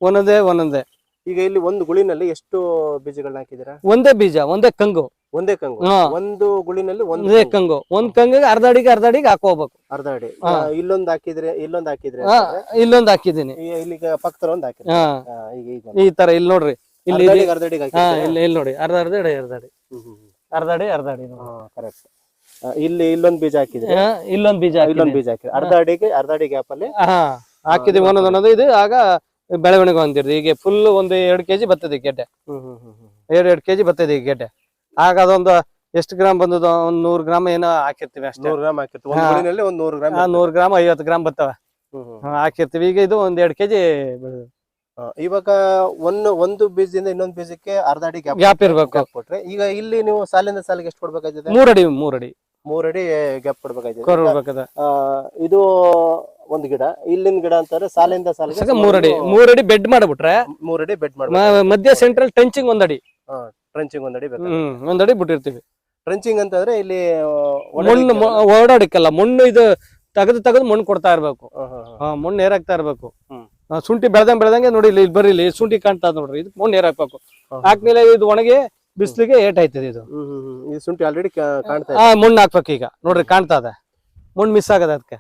ಒಂದೊಂದೇ. ಈಗ ಇಲ್ಲಿ ಒಂದು ಗುಳಿನಲ್ಲಿ ಎಷ್ಟು ಬೀಜಗಳನ್ನ ಹಾಕಿದ್ದೀರಾ? ಒಂದೇ ಬೀಜ, ಒಂದೇ ಕಂಗು. ಒಂದೇ ಕಂಗು? ಹಾ. ಒಂದು ಗುಳಿನಲ್ಲಿ ಒಂದೇ ಕಂಗು. ಒಂದ್ ಕಂಗಿಗೆ ಅರ್ಧ ಅಡಿಗೆ ಹಾಕೋಬೇಕು. ಅರ್ಧ ಅಡಿ. ಹಾ. ಇಲ್ಲೊಂದು ಹಾಕಿದ್ರೆ ಅಂತಂದ್ರೆ ಇಲ್ಲೊಂದು ಹಾಕಿದ್ದೀನಿ. ಇಲ್ಲಿಗ ಪಕ್ಕದ ಒಂದು ಹಾಕಿದ್ರೆ ಹಾ, ಈಗ ಈ ತರ ಇಲ್ಲಿ ನೋಡ್ರಿ, ಇಲ್ಲಿ ಅರ್ಧ ಅಡಿಗೆ ಹಾ, ಹಾಕಿದ್ರೆ ಇಲ್ಲಿ ನೋಡಿ ಅರ್ಧ ಅಡಿ ಅರ್ಧ ಅಡಿ ಕರೆಕ್ಟ್. ಇಲ್ಲಿ ಇಲ್ಲೊಂದು ಬೀಜ ಹಾಕಿದ್ರೆ ಇಲ್ಲೊಂದು ಬೀಜ ಹಾಕಿದ್ರೆ ಅರ್ಧ ಅಡಿ ಗ್ಯಾಪ್ ಅಲ್ಲಿ ಹಾಕಿದೀವಿ. ಒಂದೊಂದು ಇದು ಆಗ ಬೆಳವಣಿಗೆ ಹೊಂದಿರ್ರಿ. ಈಗ ಫುಲ್ ಒಂದು 2 ಕೆಜಿ ಬರ್ತದೆ ಗೆಡ್ಡೆ. 2 ಕೆಜಿ ಬರ್ತದೆ ಈ ಗೆಡ್ಡೆ. ಆಗ ಅದೊಂದು ಎಷ್ಟು ಗ್ರಾಮ್ ಬಂದದ? ಒಂದ್ 100 ಗ್ರಾಮ್ ಏನೋ ಹಾಕಿರ್ತೀವಿ ಅಷ್ಟೇ. 100 ಗ್ರಾಮ್ ಹಾಕಿರ್ತೀವಿ ಒಂದು ಗುಳಿನಲ್ಲಿ. ಒಂದು 100 ಗ್ರಾಮ್ 100 ಗ್ರಾಮ್ 50 ಗ್ರಾಮ್ ಬರ್ತವೆ ಹಾಕಿರ್ತೀವಿ. ಈಗ ಇದು 2 ಕೆಜಿ ಬೆಳೆದು. ಇವಾಗ ಒಂದು ಬೀಜದಿಂದ ಇನ್ನೊಂದು ಬೀಜಕ್ಕೆ ಅರ್ಧ ಅಡಿ ಗ್ಯಾಪ್ ಇರ್ಬೇಕು. ಕೊಟ್ರೆ ಈಗ ಇಲ್ಲಿ ನೀವು ಸಾಲಿಂದ ಸಾಲಿಗೆ ಎಷ್ಟು ಕೊಡ್ಬೇಕಾಗಿದೆ? 3 ಅಡಿ 3 ಅಡಿ ಗ್ಯಾಪ್ ಕೊಡ್ಬೇಕಾಗಿದೆ. ಇದು ಒಂದು ಗಿಡ, ಇಲ್ಲಿನ ಗಿಡ ಅಂತಾರೆ ಸಾಲಿಂದ ಸಾಲಿಗೆ 3 ಅಡಿ ಬೆಡ್ ಮಾಡ್ಬಿಟ್ರೆ 3 ಅಡಿ ಬೆಡ್ ಮಾಡ್ಬೇಕು. ಮಧ್ಯ ಸೆಂಟ್ರಲ್ ಟ್ರೆಂಚಿಂಗ್ 1 ಅಡಿ. ಟ್ರೆಂಚಿಂಗ್ 1 ಅಡಿ ಬೇಕು. 1 ಅಡಿ ಬಿಟ್ಟಿರ್ತೀವಿ. ಟ್ರೆಂಚಿಂಗ್ ಅಂತಂದ್ರೆ ಇಲ್ಲಿ ಮಣ್ಣು ಓಡಾಡಿಕಲ್ಲ, ಮಣ್ಣು ಇದು ತೆಗೆದು ಮಣ್ಣು ಕೊಡ್ತಾ ಇರ್ಬೇಕು. ಮಣ್ಣು ನೇರಾಕ್ತಾ ಇರ್ಬೇಕು. ಶುಂಠಿ ಬೆಳೆದಂಗೆ ನೋಡಿ, ಇಲ್ಲಿ ಬರ್ರಿ, ಇಲ್ಲಿ ಶುಂಠಿ ಕಾಣ್ತಾ ನೋಡ್ರಿ, ಇದು ಮಣ್ಣು ನೇರಾಕ್ಬೇಕು. ಹಾಕ್ಮೇಲೆ ಇದು ಒಣಗಿ ಬಿಸಿಲಿಗೆ ಏಟ್ ಆಯ್ತದೆ. ಇದು ಶುಂಠಿ ಆಲ್ರೆಡಿ ಕಾಣ್ತಾ ಇದೆ. ಮಣ್ಣು ಹಾಕ್ಬೇಕು. ಈಗ ನೋಡ್ರಿ ಕಾಣ್ತಾ ಇದೆ, ಮಣ್ಣು ಮಿಸ್ ಆಗದ ಅದಕ್ಕೆ.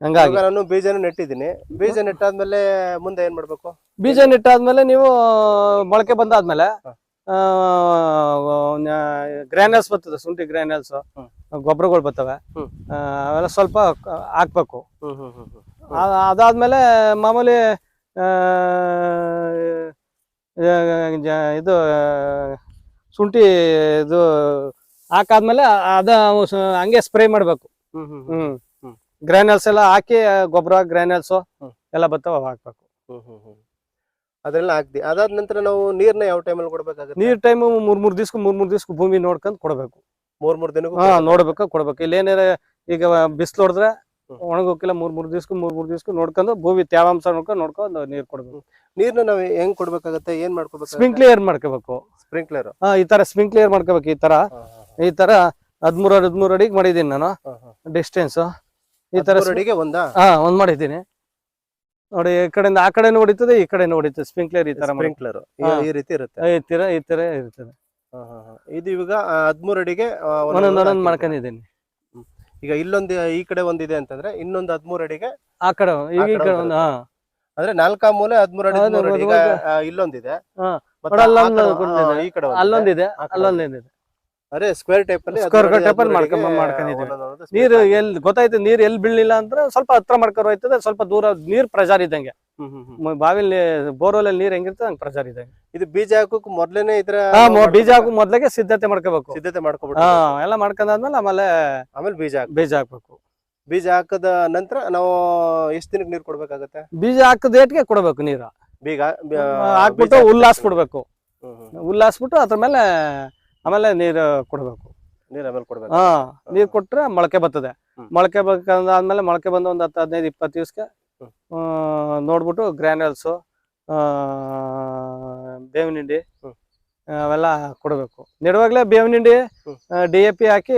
ಹಂಗಾಗಿ ನಾನು ಬೀಜನ ನೆಟ್ಟಿದ್ದೀನಿ. ಬೀಜ ನೆಟ್ಟಾದ್ಮೇಲೆ ಮುಂದೆ ಏನ್ ಮಾಡ್ಬೇಕು? ಬೀಜ ನೆಟ್ಟಾದ್ಮೇಲೆ ನೀವು ಮೊಳಕೆ ಬಂದಾದ್ಮೇಲೆ ಗ್ರಾನ್ಯೂಲ್ಸ್ ಬರ್ತದೆ, ಶುಂಠಿ ಗ್ರಾನ್ಯೂಲ್ಸ್, ಗೊಬ್ಬರಗಳು ಬರ್ತವೆ. ಅವೆಲ್ಲ ಸ್ವಲ್ಪ ಹಾಕ್ಬೇಕು. ಅದಾದ್ಮೇಲೆ ಮಾಮೂಲಿ ಇದು ಶುಂಠಿ ಇದು ಹಾಕಾದ್ಮೇಲೆ ಹಂಗೆ ಸ್ಪ್ರೇ ಮಾಡ್ಬೇಕು. ಗ್ರಾನ್ಯೂಲ್ಸ್ ಎಲ್ಲ ಹಾಕಿ, ಗೊಬ್ಬರ ಗ್ರಾನ್ಯೂಲ್ಸ್ ಎಲ್ಲ ಬರ್ತಾವ ಹಾಕ್ಬೇಕು. ಅದೆಲ್ಲ ಹಾಕ್ದಿ. ಅದಾದ ನಂತರ ನಾವು ನೀರ್ನ ಯಾವ ಟೈಮಲ್ಲಿ ಕೊಡ್ಬೇಕಾಗುತ್ತೆ? ನೀರ್ ಟೈಮ್ 3 ದಿವ್ಸಕ್ಕೆ ಭೂಮಿ ನೋಡ್ಕೊಂಡ್ ಕೊಡ್ಬೇಕು. 3 ದಿನಕ್ಕೂ ನೋಡ್ಬೇಕು, ಕೊಡ್ಬೇಕು. ಇಲ್ಲೇನಾರ ಈಗ ಬಿಸಿಲು ಹೊಡೆದ್ರೆ ಒಣಗೋಕಿಲ್ಲ, 3 ದಿವ್ಸಕ್ಕೆ ನೋಡ್ಕೊಂಡು ಭೂಮಿ ತೇವಾಂಶ ನೋಡ್ಕೊಂಡು ನೀರ್ ಕೊಡ್ಬೇಕು. ನೀರ್ನ ನಾವ್ ಹೆಂಗ್ ಕೊಡ್ಬೇಕಾಗತ್ತೆ, ಏನ್ ಮಾಡ್ಕೋಬೇಕು? ಸ್ಪ್ರಿಂಕ್ಲಿಯರ್ ಮಾಡ್ಕೋಬೇಕು. ಸ್ಪ್ರಿಂಕ್ಲರ್ ಈ ತರ ಸ್ಪ್ರಿಂಕ್ಲಿಯರ್ ಮಾಡ್ಕೋಬೇಕು. ಈ ತರ 13 ಅಡಿಗೆ ಮಾಡಿದೀನಿ ನಾನು ಡಿಸ್ಟೆನ್ಸ್. ಈ ತರ ಅಡಿಗೆ ಒಂದ್ ಮಾಡಿದ್ದೀನಿ ನೋಡಿ. ಈ ಕಡೆಯಿಂದ ಆ ಕಡೆನೂ ಹೊಡಿತದೆ, ಈ ಕಡೆನೂ ಹೊಡಿತದೆ. ಸ್ಪ್ರಿಂಕ್ಲರ್ ಈ ತರ ಸ್ಪ್ರಿಂಕ್ಲರ್ ಈ ರೀತಿ ಇರುತ್ತೆ. ಈ ತರ ಇರ್ತದೆ. ಇದು ಇವಾಗ 13 ಅಡಿಗೆ ಒಂದೊಂದು ಮಾಡ್ಕೊಂಡಿದ್ದೀನಿ. ಈಗ ಇಲ್ಲೊಂದು ಈ ಕಡೆ ಒಂದಿದೆ ಅಂತಂದ್ರೆ ಇನ್ನೊಂದು 13 ಅಡಿಗೆ ಆ ಕಡೆ ಈ ಕಡೆ ಒಂದು ಅಂದ್ರೆ 4 ಮೂಲೆ 13 ಅಡಿ 3 ಅಡಿ. ಈಗ ಇಲ್ಲೊಂದಿದೆ, ಈ ಕಡೆ ಅಲ್ಲೊಂದಿದೆ, ಅಲ್ಲೊಂದಿದೆ. ಅದೇ ಸ್ಕ್ವೇರ್ ಟೈಪ್ ಅಲ್ಲಿ ಮಾಡ್ಕೊಂಡಿದ್ದೀವಿ. ನೀರು ಎಲ್ಲಿ ಗೊತ್ತಾಯ್ತು, ನೀರ್ ಎಲ್ಲಿ ಬೀಳಲಿಲ್ಲ ಅಂದ್ರೆ ಸ್ವಲ್ಪ ಹತ್ರ ಮಾಡ್ಕೊಂಡು ಹೋಯ್ತದೆ. ಸ್ವಲ್ಪ ದೂರ ನೀರ್ ಪ್ರೆಷರ್ ಇದ್ದಂಗೆ, ಬಾವಿಲಿ ಬೋರ್ವೆಲ್ ನೀರ್ ಹೆಂಗಿರ್ತದೆ ಹಂಗೆ ಪ್ರೆಷರ್ ಇದ್ದಂಗೆ. ಇದು ಬೀಜ ಹಾಕೋಕ್ ಮೊದ್ಲೇನೆ ಬೀಜ ಹಾಕೋ ಮೊದ್ಲಿಗೆ ಸಿದ್ಧತೆ ಮಾಡ್ಕೋಬೇಕು. ಎಲ್ಲ ಮಾಡ್ಕೊಂಡಾದ್ಮೇಲೆ ಆಮೇಲೆ ಬೀಜ ಹಾಕ್ಬೇಕು. ಬೀಜ ಹಾಕದ ನಂತರ ನಾವು ಎಷ್ಟು ದಿನಕ್ಕೆ ನೀರ್ ಕೊಡ್ಬೇಕಾಗತ್ತೆ? ಬೀಜ ಹಾಕದ ಏಟ್ಗೆ ಕೊಡ್ಬೇಕು ನೀರು. ಬೀಗ ಹಾಕ್ಬಿಟ್ಟು ಹುಲ್ಲಾಸ್ಬಿಡ್ಬೇಕು. ಹುಲ್ಲಾಸ್ಬಿಟ್ಟು ಅದ್ರ ಮೇಲೆ ಆಮೇಲೆ ನೀರು ಕೊಡ್ಬೇಕು. ನೀರ್ ಆಮೇಲೆ ಕೊಡ್ಬೇಕು. ಹಾ ನೀರ್ ಕೊಟ್ರೆ ಮೊಳಕೆ ಬರ್ತದೆ. ಹ್ಮ್. ಮೊಳಕೆ ಬಂದಾದ್ಮೇಲೆ ಮೊಳಕೆ ಬಂದು ಒಂದು 10-15-20 ದಿವಸಕ್ಕೆ ನೋಡ್ಬಿಟ್ಟು ಗ್ರಾನ್ಯೂಲ್ಸು ಬೇವಿನ ಹಿಂಡಿ ಹ್ಮ್. ಅವೆಲ್ಲ ಕೊಡಬೇಕು. ನೆಡುವಾಗ್ಲೇ ಬೇವಿನ ಹಿಂಡಿ DAP ಹಾಕಿ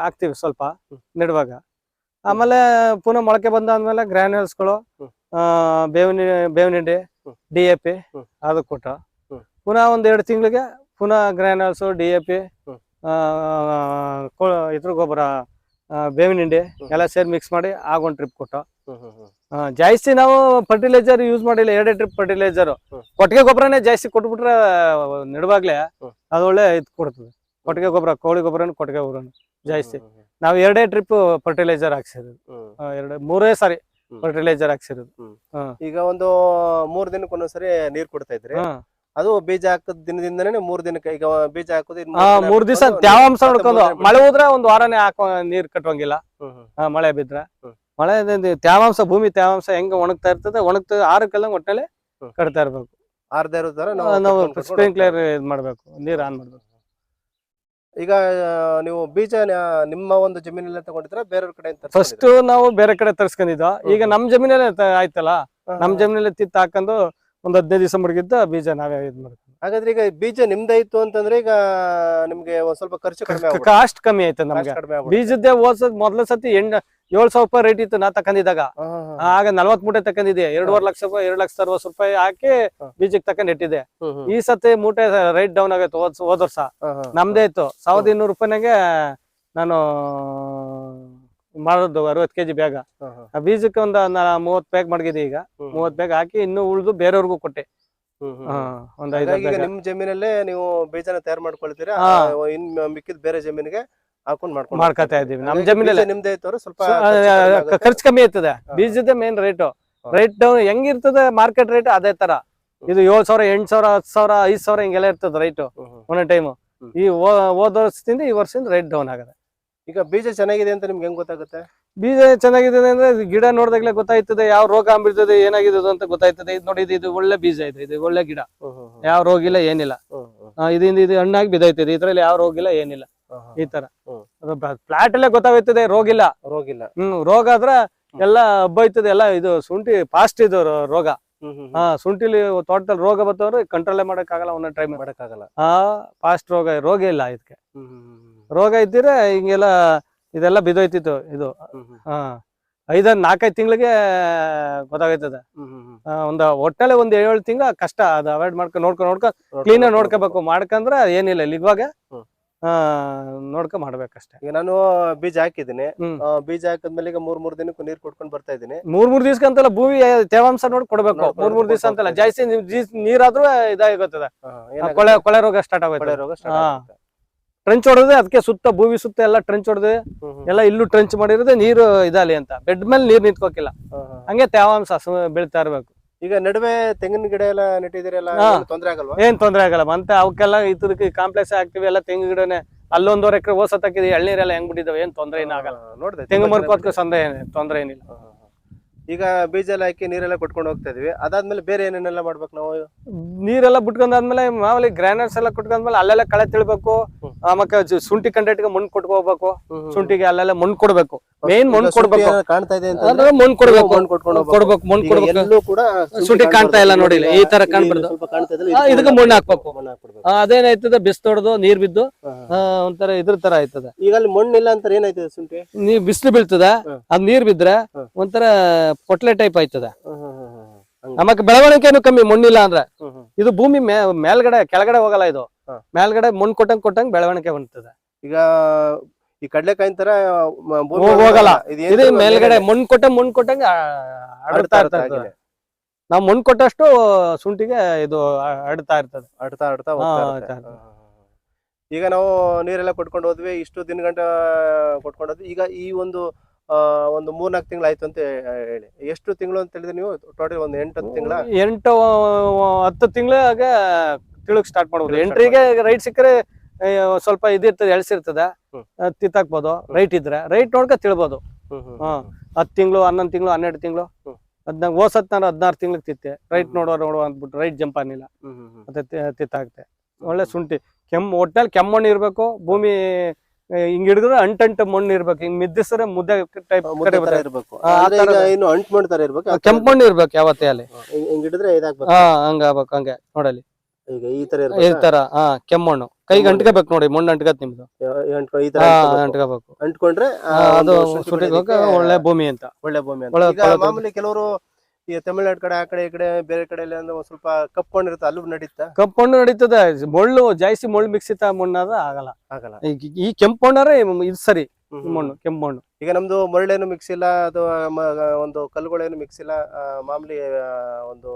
ಹಾಕ್ತಿವಿ ಸ್ವಲ್ಪ ನೆಡುವಾಗ. ಆಮೇಲೆ ಪುನಃ ಮೊಳಕೆ ಬಂದಾದ್ಮೇಲೆ ಗ್ರಾನ್ಯೂಲ್ಸ್ಗಳು ಬೇವಿನ ಹಿಂಡಿ DAP ಅದು ಕೊಟ್ಟ ಪುನಃ ಒಂದ್ 2 ತಿಂಗಳಿಗೆ ಪುನಃ ಗ್ರಾನ್ಯೂಲ್ಸ್ DAP ಇದ್ರ ಗೊಬ್ಬರ ಬೇವಿನ ಹಿಂಡಿ ಎಲ್ಲ ಸೇರಿ ಮಿಕ್ಸ್ ಮಾಡಿ ಆಗೊಂದು ಟ್ರಿಪ್ ಕೊಟ್ಟ. ಜಾಸ್ತಿ ನಾವು ಫರ್ಟಿಲೈಸರ್ ಯೂಸ್ ಮಾಡಿಲ್ಲ. 2 ಟ್ರಿಪ್ ಫರ್ಟಿಲೈಸರ್ ಕೊಟ್ಟಿಗೆ ಗೊಬ್ಬರನೇ ಜಾಸ್ತಿ ಕೊಟ್ಬಿಟ್ರೆ ನೆಡುವಾಗ್ಲೇ ಅದು ಒಳ್ಳೆ ಇದು ಕೊಡ್ತದೆ. ಕೊಟ್ಟಿಗೆ ಗೊಬ್ಬರ, ಕೋಳಿ ಗೊಬ್ಬರನು ಕೊಟ್ಟಿಗೆ ಗೊಬ್ಬರನು ಜಾಸ್ತಿ. ನಾವು 2 ಟ್ರಿಪ್ ಫರ್ಟಿಲೈಸರ್ ಹಾಕ್ಸಿರೋದು, 3 ಸಾರಿ ಫರ್ಟಿಲೈಸರ್ ಹಾಕ್ಸಿರೋದು. ಈಗ ಒಂದು 3 ದಿನಕ್ಕೊಂದೊಂದ್ಸರಿ ನೀರ್ ಕೊಡ್ತಾ ಇದ್ರಿ. ಅದು ಬೀಜ ಹಾಕದ ದಿನದಿಂದನೇ 3 ದಿನಕ್ಕೆ ಈಗ ಬೀಜ ಹಾಕೋದು 3 ದಿವಸ ತೇವಾಂಶ ನೋಡ್ಕೊಂಡು. ಮಳೆ ಹೋದ್ರೆ ಒಂದು ವಾರನೇ ನೀರ್ ಕಟ್ಟುವಂಗಿಲ್ಲ. ಮಳೆ ಬಿದ್ರೆ ಮಳೆ ತೇವಾಂಶ, ಭೂಮಿ ತೇವಾಂಶ ಹೆಂಗ ಒಣಗ್ತಾ ಇರ್ತದೆ, ಒಣಗ್ತಾ 6 ಕಲ್ಲ ಒಟ್ಟಿನಲ್ಲಿ ಕಟ್ತಾ ಇರ್ಬೇಕು. ಆರ್ದೇ ಇರೋ ತರ ನಾವು ಸ್ಪ್ರಿಂಕ್ಲರ್ ಇದ್ ಮಾಡ್ಬೇಕು, ನೀರ್ ಆನ್ ಮಾಡ್ಬೇಕು. ಈಗ ನೀವು ಬೀಜ ನಿಮ್ಮ ಒಂದು ಜಮೀನಲ್ಲಿ ತಗೊಂಡಿದ್ರ ಬೇರೆಯವ್ರ ಕಡೆ? ಫಸ್ಟ್ ನಾವು ಬೇರೆ ಕಡೆ ತರ್ಸ್ಕೊಂಡಿದ್ದ. ಈಗ ನಮ್ ಜಮೀನಲ್ಲಿ ಆಯ್ತಲ್ಲ, ನಮ್ ಜಮೀನಲ್ಲಿ ತಿತ್ತ ಹಾಕೊಂಡು ಒಂದ್ 15 ದಿವಸ ಮುಗಿದ್ದ ಬೀಜ ನಾವೇ ಇದ್ ಮಾಡ್ತೀವಿ. ಹಾಗಾದ್ರೆ ಈಗ ಬೀಜ ನಿಮ್ದಾಯ್ತು ಅಂತಂದ್ರೆ ಈಗ ನಿಮ್ಗೆ ಒಂದ್ ಸ್ವಲ್ಪ ಖರ್ಚು ಕಡಿಮೆ, ಕಾಸ್ಟ್ ಕಮ್ಮಿ ಆಯ್ತು ನಮ್ಗೆ. ಬೀಜದ್ದೇ ಮೊದ್ಲ ಸತಿ 7,000 ರೂಪಾಯಿ ರೇಟ್ ಇತ್ತು ನಾ ತಕೊಂಡಿದ್ದಾಗ. ಆಗ 40 ಮೂಟೆ ತಕೊಂಡಿದ್ದೆ. 2.5 ಲಕ್ಷ ರೂಪಾಯಿ, 2,60,000 ರೂಪಾಯಿ ಹಾಕಿ ಬೀಜಕ್ಕೆ ತಕೊಂಡ್ ಇಟ್ಟಿದ್ದೆ. ಈ ಸತಿ ಮೂಟೆ ರೈಟ್ ಡೌನ್ ಆಗೈತೆ. ಹೋದ ವರ್ಷ ನಮ್ದೇ ಇತ್ತು 1,200 ರೂಪಾಯಿನಾಗೆ ನಾನು ಮಾಡೋದು 60 kg ಬ್ಯಾಗ. ಆ ಬೀಜಕ್ಕೆ ಒಂದು 30 ಬ್ಯಾಗ್ ಮಡಗಿದೆ. ಈಗ 30 ಬ್ಯಾಗ್ ಹಾಕಿ ಇನ್ನು ಉಳಿದು ಬೇರೆಯವ್ರಿಗೂ ಕೊಟ್ಟೆ. ಒಂದ್ 5 ನಿಮ್ ಜಮೀನಲ್ಲೇ ನೀವು ಬೀಜನ ತಯಾರು ಮಾಡ್ಕೊಳ್ತೀರಾ, ಇನ್ ಮಿಕ್ಕಿದ ಬೇರೆ ಜಮೀನಿಗೆ ಹಾಕೊಂಡ್ ಮಾಡ್ಕೊತಾ ಇದೀವಿ. ನಮ್ ಜಮೀನಲ್ಲಿ ನಿಮ್ದೇ ಇತ್ತು ಸ್ವಲ್ಪ ಖರ್ಚು ಕಮ್ಮಿ ಇರ್ತದೆ. ಬೀಜದ ಮೇನ್ ರೇಟ್ ಡೌನ್ ಹೆಂಗಿರ್ತದೆ ಮಾರ್ಕೆಟ್ ರೇಟ್ ಅದೇ ತರ. ಇದು 7,000, 8,000, 10,000, 5,000 ಹಿಂಗೆಲ್ಲ ಇರ್ತದೆ ರೈಟ್ ಒಂದೊಂದ್ ಟೈಮ್. ಈ ಹೋದ ವರ್ಷದಿಂದ ಈ ವರ್ಷದಿಂದ ರೇಟ್ ಡೌನ್ ಆಗದೆ. ಈಗ ಬೀಜ ಚೆನ್ನಾಗಿದೆ ಅಂತ ನಿಮ್ಗೆ ಹೆಂಗ್ ಗೊತ್ತಾಗುತ್ತೆ? ಬೀಜ ಚೆನ್ನಾಗಿದೆ ಅಂದ್ರೆ ಗಿಡ ನೋಡಿದಾಗ್ಲೇ ಗೊತ್ತಾಯ್ತದೆ ಯಾವ ರೋಗ ಅಂಬಿರ್ತದೆ, ಏನಾಗಿದೆ ಅಂತ ಗೊತ್ತಾಯ್ತದೆ. ಇದು ನೋಡಿ, ಇದು ಒಳ್ಳೆ ಬೀಜ ಇದೆ, ಇದು ಒಳ್ಳೆ ಗಿಡ, ಯಾವ ರೋಗ ಇಲ್ಲ ಏನಿಲ್ಲ. ಇದರಿಂದ ಇದು ಹಣ್ಣಾಗಿ ಬಿದ್ದೈತದೆ, ಇದ್ರಲ್ಲಿ ಯಾವ ರೋಗ ಇಲ್ಲ ಏನಿಲ್ಲ. ಈ ತರ ಫ್ಲಾಟ್ ಅಲ್ಲೇ ಗೊತ್ತಾಗ್ತದೆ ರೋಗ ಇಲ್ಲ. ರೋಗ ಆದ್ರೆ ಎಲ್ಲ ಹಬ್ಬೈತದೆ ಎಲ್ಲ. ಇದು ಶುಂಠಿ ಫಾಸ್ಟ್ ಇದು ರೋಗ. ಶುಂಠಿಲಿ ತೋಟದಲ್ಲಿ ರೋಗ ಬರ್ತವ್ರೆ ಕಂಟ್ರೋಲ್ ಮಾಡಕ್ ಆಗಲ್ಲ, ಒಂದೊಂದ್ ಟೈಮ್ ಮಾಡಕ್ ಆಗಲ್ಲ. ಫಾಸ್ಟ್ ರೋಗ ಇಲ್ಲ ಇದಕ್ಕೆ. ರೋಗ ಇದ್ದಿದ್ರೆ ಹಿಂಗೆಲ್ಲ ಇದೆಲ್ಲ ಬಿದ್ದೋಯ್ತಿತ್ತು. ಇದು 4-5 ತಿಂಗಳಿಗೆ ಗೊತ್ತಾಗೈತದೆ. ಒಟ್ಟಲ್ಲಿ 1-7 ತಿಂಗಳ ಕಷ್ಟ. ಅದು ಅವಾಯ್ಡ್ ನೋಡ್ಕೊ ಕ್ಲೀನ್ ನೋಡ್ಕೋಬೇಕು. ಮಾಡ್ಕಂದ್ರೆ ಏನಿಲ್ಲ ಇವಾಗ ಮಾಡ್ಬೇಕಷ್ಟೇ. ಈಗ ನಾನು ಬೀಜ ಹಾಕಿದ್ದೀನಿ. ಬೀಜ ಹಾಕಿದ್ಮೇಲೆ ಈಗ 3 ದಿನಕ್ಕೂ ನೀರ್ ಕೊಟ್ಕೊಂಡ್ ಬರ್ತಾ ಇದ್ದೀನಿ. 3 ದಿವಸಕ್ಕೆ ಅಂತಲ್ಲ, ಭೂಮಿ ತೇವಾಂಶ ನೋಡಿ ಕೊಡ್ಬೇಕು. 3 ದಿವಸ ಅಂತಲ್ಲ, ಜಾಸ್ತಿ ನೀರಾದ್ರೂ ಇದಾಗೋತದೆ. ಕೊಳೆ ರೋಗ ಸ್ಟಾರ್ಟ್ ಆಗೋಯ್ತು. ಟ್ರೆಂಚ್ ಹೊಡೆದ್ರೆ ಅದಕ್ಕೆ ಸುತ್ತ ಭೂಮಿ ಸುತ್ತ ಎಲ್ಲ ಟ್ರೆಂಚ್ ಹೊಡೆದು ಎಲ್ಲ ಇಲ್ಲೂ ಟ್ರೆಂಚ್ ಮಾಡಿರೋದೇ ನೀರು ಇದಾಲಿ ಅಂತ. ಬೆಡ್ ಮೇಲೆ ನೀರ್ ನಿಂತ್ಕೋಕಿಲ್ಲ, ಹಂಗೆ ತೇವಾಂಶ ಬೆಳಿತಾ ಇರ್ಬೇಕು. ಈಗ ನಡುವೆ ತೆಂಗಿನ ಗಿಡ ಎಲ್ಲ ನೆಟ್ಟಿದಿರಲ್ಲ, ತೊಂದ್ರೆ ಆಗಲ್ವಾ? ಏನ್ ತೊಂದ್ರೆ ಆಗಲ್ಲ. ಮತ್ತೆ ಅವಕ್ಕೆಲ್ಲ ಇದಕ್ಕೆ ಕಾಂಪ್ಲೆಕ್ಸ್ ಹಾಕ್ತಿವಿ. ಎಲ್ಲ ತೆಂಗು ಗಿಡನೆ ಅಲ್ಲಿ 1.5 ಎಕರೆ ಓಸ ತಕ್ಕಿದ್ವಿ. ಎಳ್ನೀರೆಲ್ಲ ಹೆಂಗ್ ಬಿಟ್ಟಿದಾವೆ, ಏನ್ ತೊಂದ್ರೆ ಏನಾಗಲ್ಲ. ನೋಡಿದೆ ತೆಂಗು ಮರ್ಕೋದ್ಕೆ ತೊಂದ್ರೆ ಏನಿಲ್ಲ. ಈಗ ಬೀಜ ಎಲ್ಲ ಹಾಕಿ ನೀರೆಲ್ಲ ಕೊಟ್ಕೊಂಡು ಹೋಗ್ತಾ ಇದೀವಿ. ಅದಾದ್ಮೇಲೆ ಬೇರೆ ಏನೇನೆಲ್ಲ ಮಾಡ್ಬೇಕು ನಾವು? ನೀರೆಲ್ಲ ಬಿಟ್ಕೊಂಡಾದ್ಮೇಲೆ ಮಾಮೂಲಿ ಗ್ರಾನೈಟ್ಸ್ ಎಲ್ಲ ಕೊಟ್ಕೊಂಡ್ಮೇಲೆ ಅಲ್ಲೆಲ್ಲ ಕಳೆ ತಿಳ್ಬೇಕು. ಆಮೇಲೆ ಶುಂಠಿ ಕಂಡೈಟ್ಗೆ ಮಣ್ಣು ಕೊಟ್ಕೋಬೇಕು. ಶುಂಠಿಗೆ ಅಲ್ಲೆಲ್ಲ ಮಣ್ಣು ಕೊಡ್ಬೇಕು. ಮೇನ್ ಮಣ್ಣು ಕೊಡ್ಬೇಕು. ಕಾಣ್ತಾ ಇದೆ ಅಂದ್ರೆ ಮಣ್ಣು ಕೊಡ್ಬೇಕು. ಮಣ್ಣು ಕೂಡ ಶುಂಠಿ ಕಾಣ್ತಾ ಇಲ್ಲ ನೋಡಿ, ಈ ತರ ಕಾಣ್ಬಾರ್ದು. ಇದಕ್ಕೆ ಮಣ್ಣು ಹಾಕ್ಬೇಕು. ಅದೇನಾಯ್ತದೆ, ಬಿಸ್ತೊಡ್ದು ನೀರ್ ಬಿದ್ದು ಒಂಥರ ಇದ್ರ ತರ ಆಯ್ತದೆ. ಈಗ ಅಲ್ಲಿ ಮಣ್ಣಿಲ್ಲ ಅಂತ ಏನಾಯ್ತದೆ? ಶುಂಠಿ ನೀರ್ ಬಿಸಿಲು ಬೀಳ್ತದ, ಅದ್ ನೀರ್ ಬಿದ್ರೆ ಒಂಥರ ಪೊಟ್ಲೆ ಟೈಪ್ ಆಯ್ತದೆ. ಆಮೇಲೆ ಬೆಳವಣಿಗೆನು ಕಮ್ಮಿ ಮಣ್ಣಿಲ್ಲ ಅಂದ್ರೆ. ಇದು ಭೂಮಿ ಮೇಲ್ಗಡೆ ಕೆಳಗಡೆ ಹೋಗಲ್ಲ. ಇದು ಮೇಲ್ಗಡೆ ಮಣ್ಣು ಕೊಟ್ಟಂಗ್ ಬೆಳವಣಿಗೆ ಹೊಂದ್ತದೆ. ಈಗ ಈ ಕಡ್ಲೆಕಾಯಿ ತರ ಹೋಗಲ್ಲ. ಇದು ಮೇಲ್ಗಡೆ ಮಣ್ಣು ಕೊಟ್ಟಂಗ ಆಡ್ತಾ ಇರ್ತದೆ. ನಾವ್ ಮಣ್ಣು ಕೊಟ್ಟಷ್ಟು ಶುಂಠಿಗೆ ಇದು ಆಡ್ತಾ ಇರ್ತದೆ. ಈಗ ನಾವು ನೀರೆಲ್ಲ ಕೊಟ್ಕೊಂಡು ಹೋದ್ವಿ, ಇಷ್ಟು ದಿನ ಗಂಟ ಕೊಟ್ಕೊಂಡು ಹೋದ್ವಿ. ಈಗ ಈ ಒಂದು 3-4 ತಿಂಗಳು ಆಯ್ತು ಅಂತ ಹೇಳಿ, ಎಷ್ಟು ತಿಂಗಳು ಅಂತ ಹೇಳಿದ್ರೆ ನೀವು? ಟೋಟಲ್ ಒಂದು 8-10 ತಿಂಗಳ? 8-10 ತಿಂಗಳಾಗ ತಿಳಕ್ ಸ್ಟಾರ್ಟ್ ಮಾಡ್ಬೋದು. ಎಂಟ್ರಿಗೆ ರೈಟ್ ಸಿಕ್ಕರೆ ಸ್ವಲ್ಪ ಇದಿರ್ತದೆ, ಎಳ್ಸಿರ್ತದೆ, ತಿತ್ತಾಕ್ಬೋದು. ರೈಟ್ ಇದ್ರೆ ರೈಟ್ ನೋಡ್ಕ ತಿಳ್ಬೋದು. 10 ತಿಂಗಳು, 11 ತಿಂಗಳು, 12 ತಿಂಗಳು, 14 ಹೋಸತ್ ನಾನು 16 ತಿಂಗ್ಳಿಗೆ ತಿತ್ತೆ. ರೈಟ್ ನೋಡುವ ಅಂದ್ಬಿಟ್ಟು ರೈಟ್ ಜಂಪ್ ಅನ್ನಿಲ್ಲ, ಮತ್ತೆ ತಿತ್ತಾಕ್ತೆ. ಒಳ್ಳೆ ಶುಂಠಿ ಒಟ್ನಲ್ಲಿ ಕೆಮ್ಮಣ್ಣು ಇರ್ಬೇಕು. ಭೂಮಿ ಹಿಂಗ್ ಹಿಡಿದ್ರೆ ಅಂಟಂಟ ಮಣ್ಣು ಇರ್ಬೇಕು, ಹಿಂಗ್ ಮಿದ್ದಿಸ್ರೆ ಮುದ್ದೆ ಟೈಪ್ ಮುದ್ದೆ ತರ ಇರ್ಬೇಕು. ಆ ಅಂದ್ರೆ ತರ ಈಗ ಇನ್ನು ಅಂಟ್ ಮಣ್ಣ್ ತರ ಇರ್ಬೇಕು. ಕೆಂಪು ಮಣ್ಣು ಇರ್ಬೇಕು ಯಾವತ್ತೇ ಅಲ್ಲಿ. ಹಿಂಗ್ ಹಿಡಿದ್ರೆ ಇದಾಗ್ಬೇಕು. ಹಂಗ ಆಗ್ಬೇಕು, ಹಂಗೆ ನೋಡಲಿ ಈಗ ಈ ತರ ಈ ಇರ್ಬೇಕು. ತರ. ಕೆಮ್ಮಣ್ಣು ಕೈಗೆ ಅಂಟ್ಕೋಬೇಕು ನೋಡಿ, ಮಣ್ಣು ಅಂಟ್ಕತ್ ನಿಮ್ದು. ಈ ತರ ಅಂಟ್ಕೋಬೇಕು. ಅಂಟ್ಕೊಂಡ್ರೆ ಅದು ಶುಂಠಿ ಹೋಗಕ್ಕೆ ಒಳ್ಳೆ ಭೂಮಿ ಅಂತ. ಒಳ್ಳೆ ಭೂಮಿ ಅಂತ. ಒಳ್ಳೆ ಈಗ ಮಾಮೂಲಿ ಕೆಲವರು ಈ ತಮಿಳ್ನಾಡು ಕಡೆ ಆ ಕಡೆ ಈ ಕಡೆ ಬೇರೆ ಕಡೆ ಅಂದ್ರೆ ಒಂದ್ ಸ್ವಲ್ಪ ಕಪ್ಕೊಂಡಿರುತ್ತೆ, ಅಲ್ಲೂ ನಡೀತಾ? ಕಪ್ಪು ಮಣ್ಣು ನಡೀತದೆ, ಮುಳ್ಳು ಜಾಸ್ತಿ ಮುಳ್ಳು ಮಿಕ್ಸಿತ ಮಣ್ಣಾದ ಆಗಲ್ಲ. ಆಗಲ್ಲ. ಈ ಕೆಂಪು ಮಣ್ಣಾರೆ ಇದು ಸರಿ. ಮಣ್ಣು ಕೆಂಪು ಮಣ್ಣು. ಈಗ ನಮ್ದು ಮರಳೇನು ಮಿಕ್ಸ್ ಇಲ್ಲ, ಅಥವಾ ಒಂದು ಕಲ್ಲುಗಳೇನು ಮಿಕ್ಸ್ ಇಲ್ಲ, ಮಾಮೂಲಿ ಒಂದು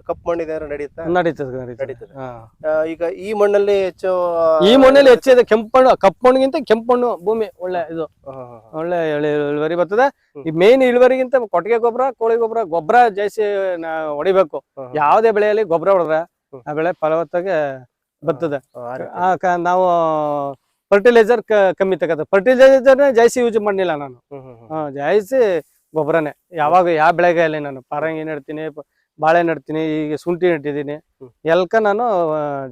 ಕಪ್ಪು ಮಣ್ಣಿದೆ ನಡೀತಾ? ನಡೀತದೆ. ಈಗ ಈ ಮಣ್ಣಲ್ಲಿ ಹೆಚ್ಚು ಈ ಮಣ್ಣಲ್ಲಿ ಹೆಚ್ಚಿದೆ ಕೆಂಪು ಮಣ್ಣು. ಕಪ್ಪು ಮಣ್ಣಿಗಿಂತ ಕೆಂಪು ಮಣ್ಣು ಭೂಮಿ ಒಳ್ಳೆ ಇದು, ಒಳ್ಳೆ ಇಳುವರಿ ಬರ್ತದೆ. ಈ ಮೇನ್ ಇಳುವರಿಗಿಂತ ಕೊಟ್ಟಿಗೆ ಗೊಬ್ಬರ, ಕೋಳಿ ಗೊಬ್ಬರ ಜಾಸ್ತಿ ಹೊಡಿಬೇಕು. ಯಾವ್ದೇ ಬೆಳೆಯಲ್ಲಿ ಗೊಬ್ಬರ ಹೊಡೆದ್ರೆ ಆ ಬೆಳೆ ಫಲವತ್ತಾಗಿ ಬರ್ತದೆ. ನಾವು ಫರ್ಟಿಲೈಸರ್ ಕಮ್ಮಿ ತಗೋತ. ಫರ್ಟಿಲೈಸರ್ ಜಾಸ್ತಿ ಯೂಸ್ ಮಾಡಲಿಲ್ಲ ನಾನು. ಜಾಸ್ತಿ ಗೊಬ್ಬರನೇ ಯಾವಾಗ ಯಾವ ಬೆಳೆಗೆ ಅಲ್ಲಿ ನಾನು ಪಾರಂಗಿ ನೆಡ್ತೀನಿ, ಬಾಳೆ ನೆಡ್ತೀನಿ, ಈಗ ಶುಂಠಿ ನೆಟ್ಟಿದ್ದೀನಿ. ಎಲ್ಕ ನಾನು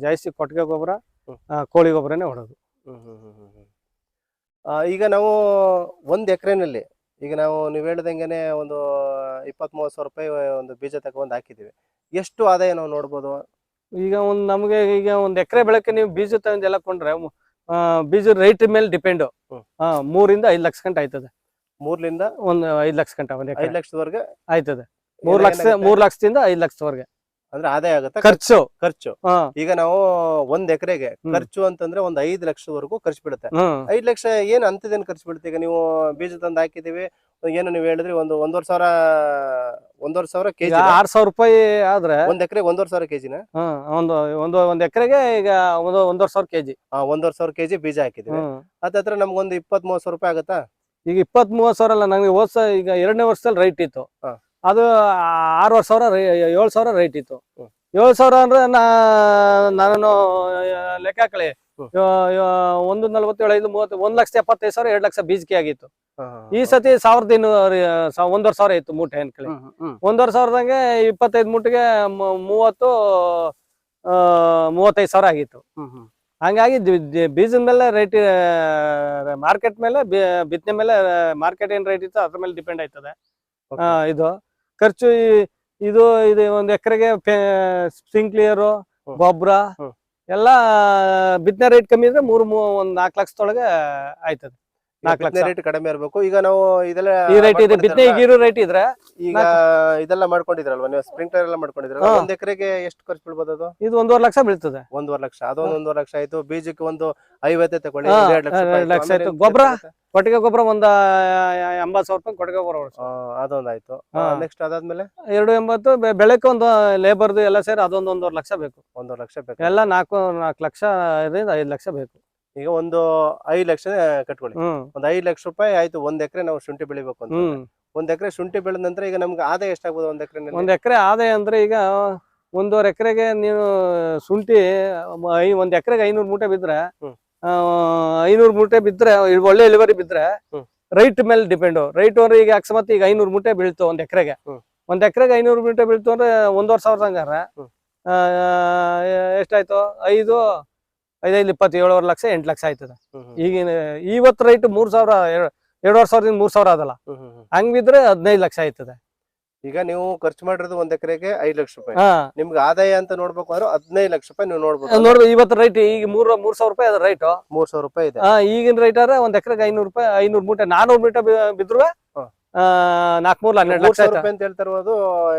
ಜಾಸ್ತಿ ಕೊಟ್ಟಿಗೆ ಗೊಬ್ಬರ, ಕೋಳಿ ಗೊಬ್ಬರನೇ ಹೊಡೋದು. ಈಗ ನಾವು ಒಂದ್ ಎಕರೆನಲ್ಲಿ ಈಗ ನೀವು ಹೇಳ್ದಂಗೆನೆ ಒಂದು 20-30 ಸಾವಿರ ರೂಪಾಯಿ ಒಂದು ಬೀಜ ತಗೊಂಡ್ ಹಾಕಿದೀವಿ. ಎಷ್ಟು ಆದಾಯ ನಾವು ನೋಡ್ಬೋದು? ಈಗ ನಮ್ಗೆ ಈಗ ಒಂದ್ ಎಕರೆ ಬೆಳಕ್ಕೆ ನೀವು ಬೀಜ ತಗೊಂಡ್ ಎಲ್ಲ ಕೊಂಡ್ರೆ ಬೀಜ ರೈಟ್ ಮೇಲೆ ಡಿಪೆಂಡ್. 3 ರಿಂದ 5 ಲಕ್ಷ ಗಂಟೆ ಆಯ್ತದೆ. 3 ರಿಂದ 5 ಲಕ್ಷ ಗಂಟೆ, 5 ಲಕ್ಷದವರೆಗೆ ಆಯ್ತದೆ. 3 ಲಕ್ಷದಿಂದ 5 ಲಕ್ಷದವರೆಗೆ ಅಂದ್ರೆ ಆದಾಯ ಆಗುತ್ತೆ. ಖರ್ಚು ಈಗ ನಾವು ಒಂದ್ ಎಕರೆಗೆ ಖರ್ಚು ಅಂತಂದ್ರೆ ಒಂದ್ 5 ಲಕ್ಷದವರೆಗೂ ಖರ್ಚು ಬೀಳುತ್ತೆ. 5 ಲಕ್ಷ ಏನ್ ಅಂತದೇನು ಖರ್ಚು ಬೀಳುತ್ತೆ? ಈಗ ನೀವು ಬೀಜ ತಂದು ಹಾಕಿದೀವಿ, ಏನು ನೀವು ಹೇಳಿದ್ರಿ ಒಂದು 1,500 ಕೆಜಿ, 6,000 ರೂಪಾಯಿ ಆದ್ರೆ ಒಂದ್ ಎಕರೆ 1,500 ಕೆಜಿನ ಒಂದ್ ಎಕರೆಗೆ ಈಗ 1,500 ಕೆಜಿ 1,500 ಕೆಜಿ ಬೀಜ ಹಾಕಿದೀವಿ. ಹತ್ರ ನಮ್ಗೊಂದು 20-30 ಸಾವಿರ ರೂಪಾಯಿ ಆಗತ್ತಾ? ಈಗ 20-30 ಸಾವಿರ ಅಲ್ಲ, ನಂಗೆ ಹೋದ ಈಗ 2ನೇ ವರ್ಷದಲ್ಲಿ ರೈಟ್ ಇತ್ತು. ಅದು 7,000 ರೈಟ್ ಇತ್ತು. 7,000 ಅಂದ್ರೆ ನಾನು ಲೆಕ್ಕ ಹಾಕಳಿ, 1,47,5,30 1,75,000 2 ಲಕ್ಷ ಬೀಜಕ್ಕೆ ಆಗಿತ್ತು. ಈ ಸತಿ 1,200 ಇತ್ತು ಮೂಟೆ ಅನ್ಕಳಿ. 1,200ದಂಗೆ 25 ಮೂಟೆಗೆ 30-35,000 ಆಗಿತ್ತು. ಹಂಗಾಗಿ ಬೀಜದ ಮೇಲೆ ರೇಟ್, ಮಾರ್ಕೆಟ್ ಮೇಲೆ, ಬಿತ್ತನೆ ಮೇಲೆ ಮಾರ್ಕೆಟ್ ಏನ್ ರೇಟ್ ಇತ್ತು ಅದ್ರ ಮೇಲೆ ಡಿಪೆಂಡ್ ಆಯ್ತದೆ. ಇದು ಖರ್ಚು ಇದು ಒಂದ್ ಎಕರೆಗೆ ಸ್ಪ್ರಿಂಕ್ಲಿಯರು, ಗೊಬ್ಬರ ಎಲ್ಲ ಬಿತ್ತನೆ ರೇಟ್ ಕಮ್ಮಿ ಇದ್ರೆ 4 ಲಕ್ಷದೊಳಗೆ ಆಯ್ತದೆ. 4 ಲಕ್ಷ ರೇಟ್ ಕಡಿಮೆ ಇರಬೇಕು. ಈಗ ನಾವು ಇದೆಲ್ಲ ಈ ರೇಟ್ ಇದೆ, ಬಿತ್ತನೆ ಈಗಿರೋ ರೇಟ್ ಇದ್ರೆ. ಈಗ ಇದೆಲ್ಲ ಮಾಡ್ಕೊಂಡಿದ್ರಲ್ವಾ ನೀವು, ಸ್ಪ್ರಿಂಕ್ಲರ್ ಎಲ್ಲ ಮಾಡ್ಕೊಂಡಿದ್ರಲ್ಲ, ಒಂದ್ ಎಕರೆಗೆ ಎಷ್ಟು ಖರ್ಚು ಬೀಳ್ಬೋದು ಅದು? ಇದು 1,500,000 ಲಕ್ಷ ಬೀಳ್ತದೆ. 1,500,000 ಲಕ್ಷ. ಅದೊಂದು 1,500,000 ಲಕ್ಷ ಆಯ್ತು. ಬೀಜಕ್ಕೆ ಒಂದು 50 ತಗೊಳ್ಳಿ, 2 ಲಕ್ಷ ಆಯ್ತು. ಗೊಬ್ಬರ, ಕೊಟ್ಟಿಗೆ ಗೊಬ್ಬರ ಒಂದು 80,000 ರೂಪಾಯಿ ಕೊಟ್ಟಿಗೆ ಗೊಬ್ಬರ ಅದೊಂದಾಯ್ತು. ನೆಕ್ಸ್ಟ್ ಅದಾದ್ಮೇಲೆ 280 ಬೆಳೆಕ್ಕೆ ಒಂದು ಲೇಬರ್ದು ಎಲ್ಲ ಸೇರಿ ಅದೊಂದು 1,500,000 ಲಕ್ಷ ಬೇಕು. 1,500,000 ಲಕ್ಷ ಬೇಕು. ಎಲ್ಲ 4 ಲಕ್ಷ 5 ಲಕ್ಷ ಬೇಕು. ಈಗ ಒಂದು 5 ಲಕ್ಷ ಕಟ್ಕೊಳ್ಳಿ. ಒಂದು 5 ಲಕ್ಷ ರೂಪಾಯಿ ಆಯ್ತು. ಒಂದ್ ಎಕರೆ ನಾವು ಶುಂಠಿ ಬೆಳಿಬೇಕು ಅಂತ. ಒಂದ್ ಎಕರೆ ಶುಂಠಿ ಬೆಳೆದ ನಂತರ ಈಗ ನಮ್ಗೆ ಆದಾಯ ಎಷ್ಟಾಗ್ಬೋದು ಒಂದ್ ಎಕರೆ? ಒಂದ್ ಎಕರೆ ಆದಾಯ ಅಂದ್ರೆ ಈಗ 1.5 ಎಕರೆಗೆ ನೀವು ಶುಂಠಿ ಒಂದ್ ಎಕರೆಗೆ 500 ಮೂಟೆ ಬಿದ್ರೆ, 500 ಮೂಟೆ ಬಿದ್ರೆ ಒಳ್ಳೆ ಇಳುವರಿ ಬಿದ್ರೆ ರೈಟ್ ಮೇಲೆ ಡಿಪೆಂಡ್. ರೈಟ್ ಅಂದ್ರೆ ಈಗ ಅಕಸ್ಮಾತ್ ಈಗ 500 ಮೂಟೆ ಬೀಳ್ತು ಒಂದ್ ಎಕರೆಗೆ, 500 ಮೂಟೆ ಬೀಳ್ತು ಅಂದ್ರೆ 1,500 ಹಂಗಾರೆ ಎಷ್ಟಾಯ್ತು? 5 5 27 ಲಕ್ಷ 8 ಲಕ್ಷ ಆಯ್ತದೆ. ಈಗಿನ ಇವತ್ತು ರೈಟ್ 3,000, 2,500ದಿಂದ 3,000 ಅದಲ್ಲ, ಹಂಗ್ ಬಿದ್ರೆ 15 ಲಕ್ಷ ಆಯ್ತದೆ. ಈಗ ನೀವು ಖರ್ಚು ಮಾಡಿರೋದು ಒಂದ್ ಎಕರೆಗೆ 5 ಲಕ್ಷ ರೂಪಾಯಿ. ನಿಮ್ಗೆ ಆದಾಯ ಅಂತ ನೋಡ್ಬೇಕು ಅಂದ್ರೆ 15 ಲಕ್ಷ ರೂಪಾಯಿ ನೀವು ನೋಡ್ಬೋದು. ಇವತ್ತು ರೈಟ್ ಈಗ 3,000 ರೂಪಾಯಿ ಅದ ರೈಟ್. 3,000 ರೂಪಾಯಿ ಇದೆ. ಈಗಿನ ರೈಟ್ ಆದ್ರೆ ಒಂದ್ ಎಕರೆಗೆ 500 ರೂಪಾಯಿ, 500 ಮೂಟೆ 400 ಮೂಟೆ ಬಿದ್ರು 4-3 12 ಲಕ್ಷ ರೂಪಾಯಿ ಅಂತ ಹೇಳ್ತಾ ಇರೋದು.